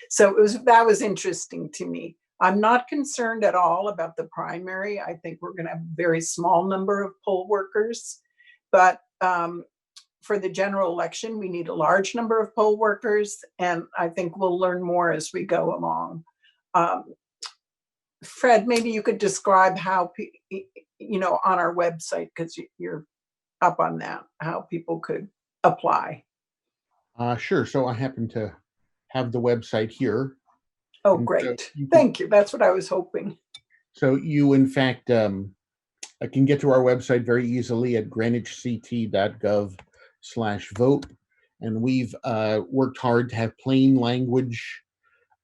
So that was interesting to me. I'm not concerned at all about the primary. I think we're going to have a very small number of poll workers, but for the general election, we need a large number of poll workers, and I think we'll learn more as we go along. Fred, maybe you could describe how, on our website, because you're up on that, how people could apply. Sure. So I happen to have the website here. Oh, great. Thank you. That's what I was hoping. So you, in fact, can get to our website very easily at greenwichct.gov/vote. And we've worked hard to have plain language,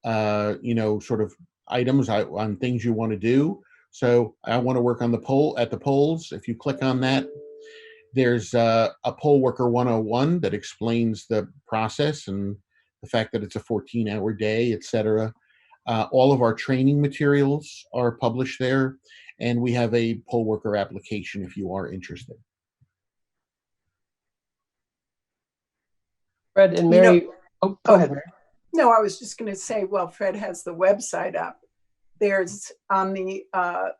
sort of items on things you want to do. So I want to work on at the polls. If you click on that, there's a poll worker 101 that explains the process and the fact that it's a 14-hour day, et cetera. All of our training materials are published there, and we have a poll worker application if you are interested. Fred and Mary, go ahead, Mary. No, I was just going to say, well, Fred has the website up. There's on the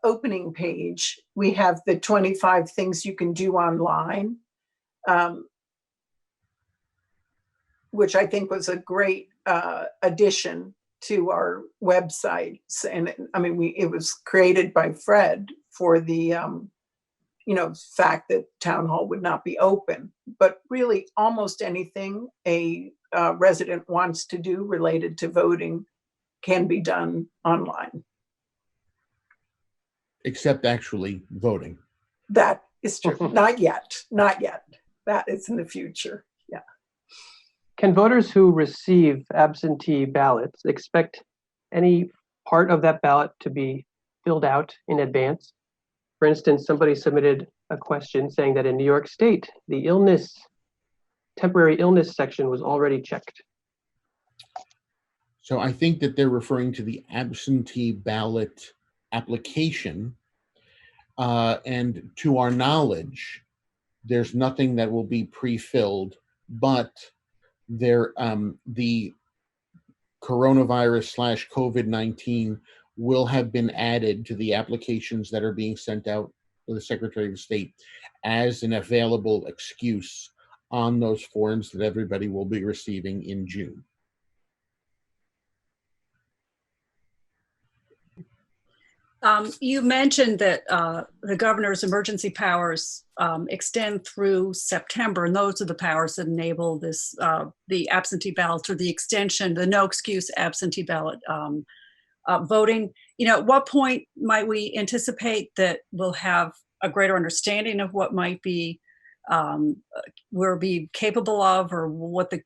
opening page, we have the 25 things you can do online, which I think was a great addition to our website. And it was created by Fred for the, fact that town hall would not be open, but really almost anything a resident wants to do related to voting can be done online. Except actually voting. That is true. Not yet. That is in the future. Yeah. Can voters who receive absentee ballots expect any part of that ballot to be filled out in advance? For instance, somebody submitted a question saying that in New York State, the temporary illness section was already checked. So I think that they're referring to the absentee ballot application. And to our knowledge, there's nothing that will be pre-filled, but the coronavirus / COVID-19 will have been added to the applications that are being sent out to the Secretary of State as an available excuse on those forms that everybody will be receiving in June. You mentioned that the governor's emergency powers extend through September, and those are the powers that enable this, the absentee ballots, or the extension, the no excuse absentee ballot voting. You know, at what point might we anticipate that we'll have a greater understanding of what might be we'll be capable of, or what the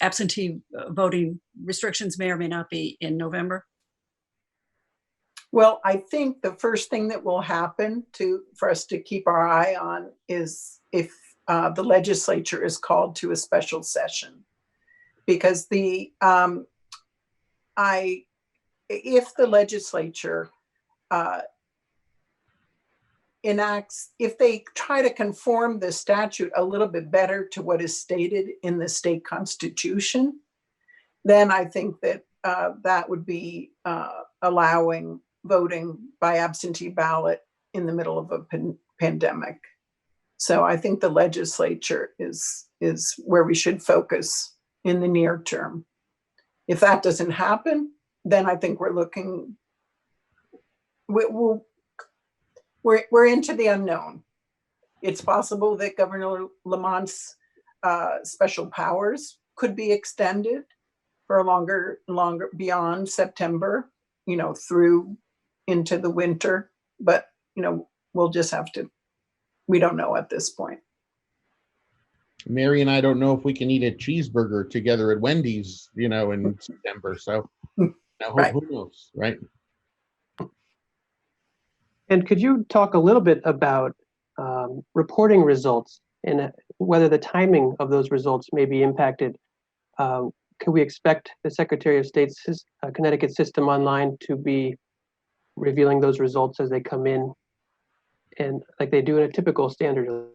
absentee voting restrictions may or may not be in November? Well, I think the first thing that will happen for us to keep our eye on is if the legislature is called to a special session, because if the legislature if they try to conform the statute a little bit better to what is stated in the state constitution, then I think that that would be allowing voting by absentee ballot in the middle of a pandemic. So I think the legislature is where we should focus in the near term. If that doesn't happen, then I think we're into the unknown. It's possible that Governor Lamont's special powers could be extended for a longer beyond September, you know, through into the winter, but you know, we'll just have to, we don't know at this point. Mary and I don't know if we can eat a cheeseburger together at Wendy's, you know, in September. So Right. Who knows, right? And could you talk a little bit about reporting results and whether the timing of those results may be impacted? Could we expect the Secretary of State's Connecticut System Online to be revealing those results as they come in, and like they do in a typical standard?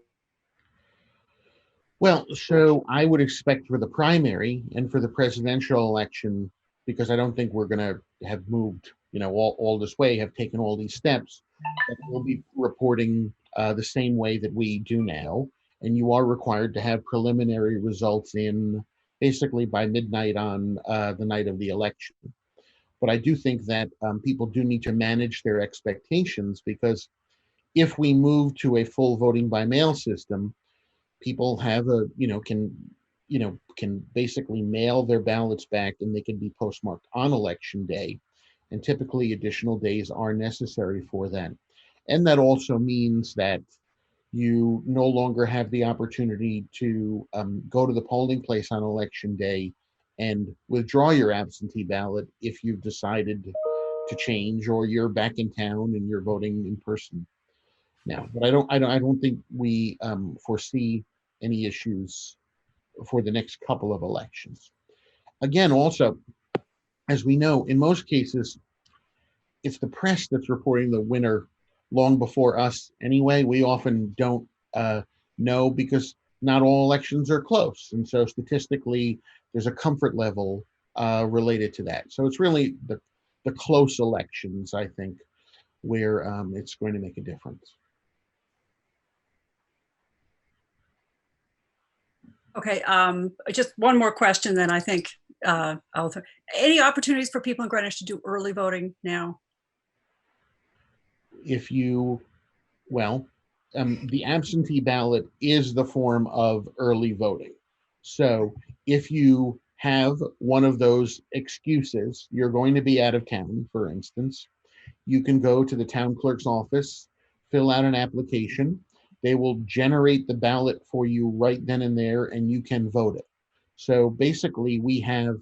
Well, so I would expect for the primary and for the presidential election, because I don't think we're going to have moved, you know, all this way, have taken all these steps, that we'll be reporting the same way that we do now. And you are required to have preliminary results in basically by midnight on the night of the election. But I do think that people do need to manage their expectations, because if we move to a full voting by mail system, people have can basically mail their ballots back, and they can be postmarked on election day. And typically additional days are necessary for that. And that also means that you no longer have the opportunity to go to the polling place on election day and withdraw your absentee ballot if you've decided to change, or you're back in town and you're voting in person now. But I don't think we foresee any issues for the next couple of elections. Again, also, as we know, in most cases, it's the press that's reporting the winner long before us anyway. We often don't know, because not all elections are close. And so statistically, there's a comfort level related to that. So it's really the close elections, I think, where it's going to make a difference. Okay, just one more question, then I think any opportunities for people in Greenwich to do early voting now? The absentee ballot is the form of early voting. So if you have one of those excuses, you're going to be out of town, for instance, you can go to the town clerk's office, fill out an application. They will generate the ballot for you right then and there, and you can vote it. So basically, we have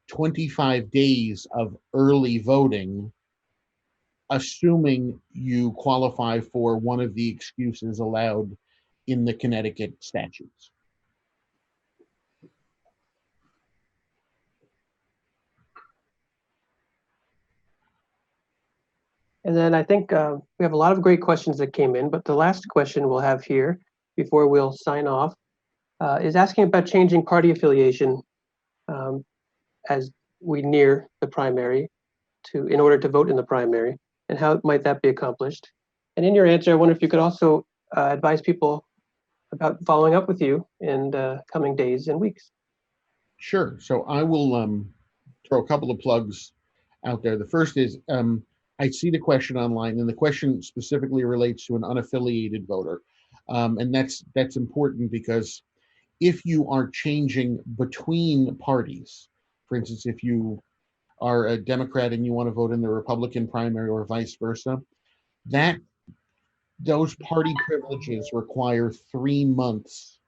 25 days of early voting, assuming you qualify for one of the excuses allowed in the Connecticut statutes. And then I think we have a lot of great questions that came in, but the last question we'll have here before we'll sign off is asking about changing party affiliation as we near the primary in order to vote in the primary, and how might that be accomplished? And in your answer, I wonder if you could also advise people about following up with you in the coming days and weeks. Sure. So I will throw a couple of plugs out there. The first is I see the question online, and the question specifically relates to an unaffiliated voter. And that's important because if you are changing between parties, for instance, if you are a Democrat and you want to vote in the Republican primary or vice versa, those party privileges require 3 months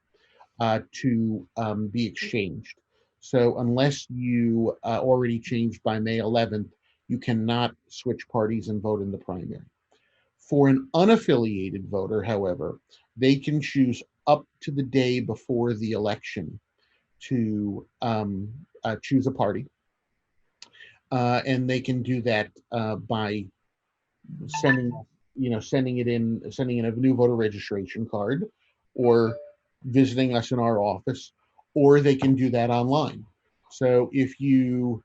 to be exchanged. So unless you already changed by May 11th, you cannot switch parties and vote in the primary. For an unaffiliated voter, however, they can choose up to the day before the election to choose a party. And they can do that by sending in a new voter registration card, or visiting us in our office, or they can do that online. So if you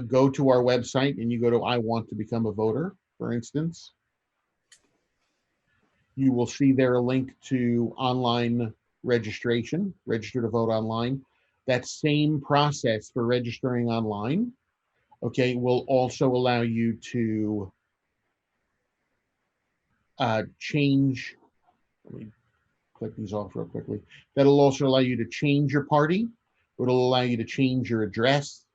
go to our website and you go to I want to become a voter, for instance, you will see there a link to online registration, register to vote online. That same process for registering online, okay, will also allow you to change. Let me click these off real quickly. That'll also allow you to change your party. It'll allow you to change your address.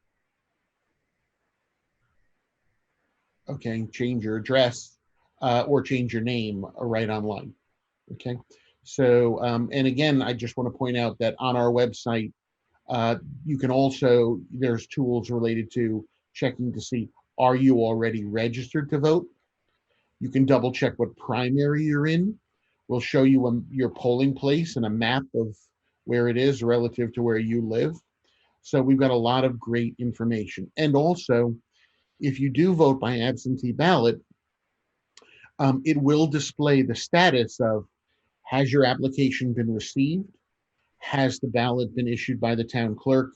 Okay, change your address or change your name right online. Okay, so and again, I just want to point out that on our website, you can also, there's tools related to checking to see, are you already registered to vote? You can double check what primary you're in. We'll show you your polling place and a map of where it is relative to where you live. So we've got a lot of great information. And also, if you do vote by absentee ballot, it will display the status of, has your application been received? Has the ballot been issued by the town clerk?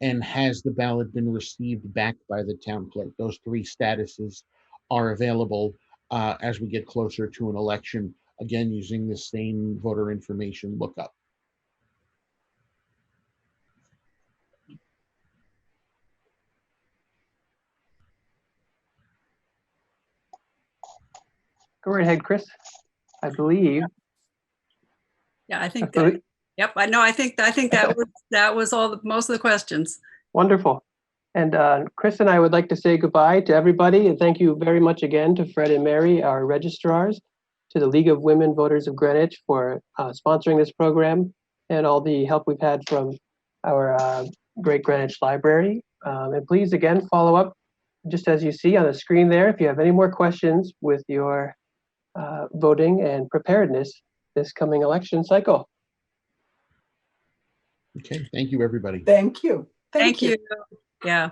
And has the ballot been received back by the town clerk? Those 3 statuses are available as we get closer to an election, again, using the same voter information lookup. Go right ahead, Chris. I believe. Yeah, I think that. Yep, I know. I think that was most of the questions. Wonderful. And Chris and I would like to say goodbye to everybody, and thank you very much again to Fred and Mary, our registrars, to the League of Women Voters of Greenwich for sponsoring this program, and all the help we've had from our great Greenwich Library. And please, again, follow up just as you see on the screen there if you have any more questions with your voting and preparedness this coming election cycle. Okay, thank you, everybody. Thank you. Thank you. Yeah.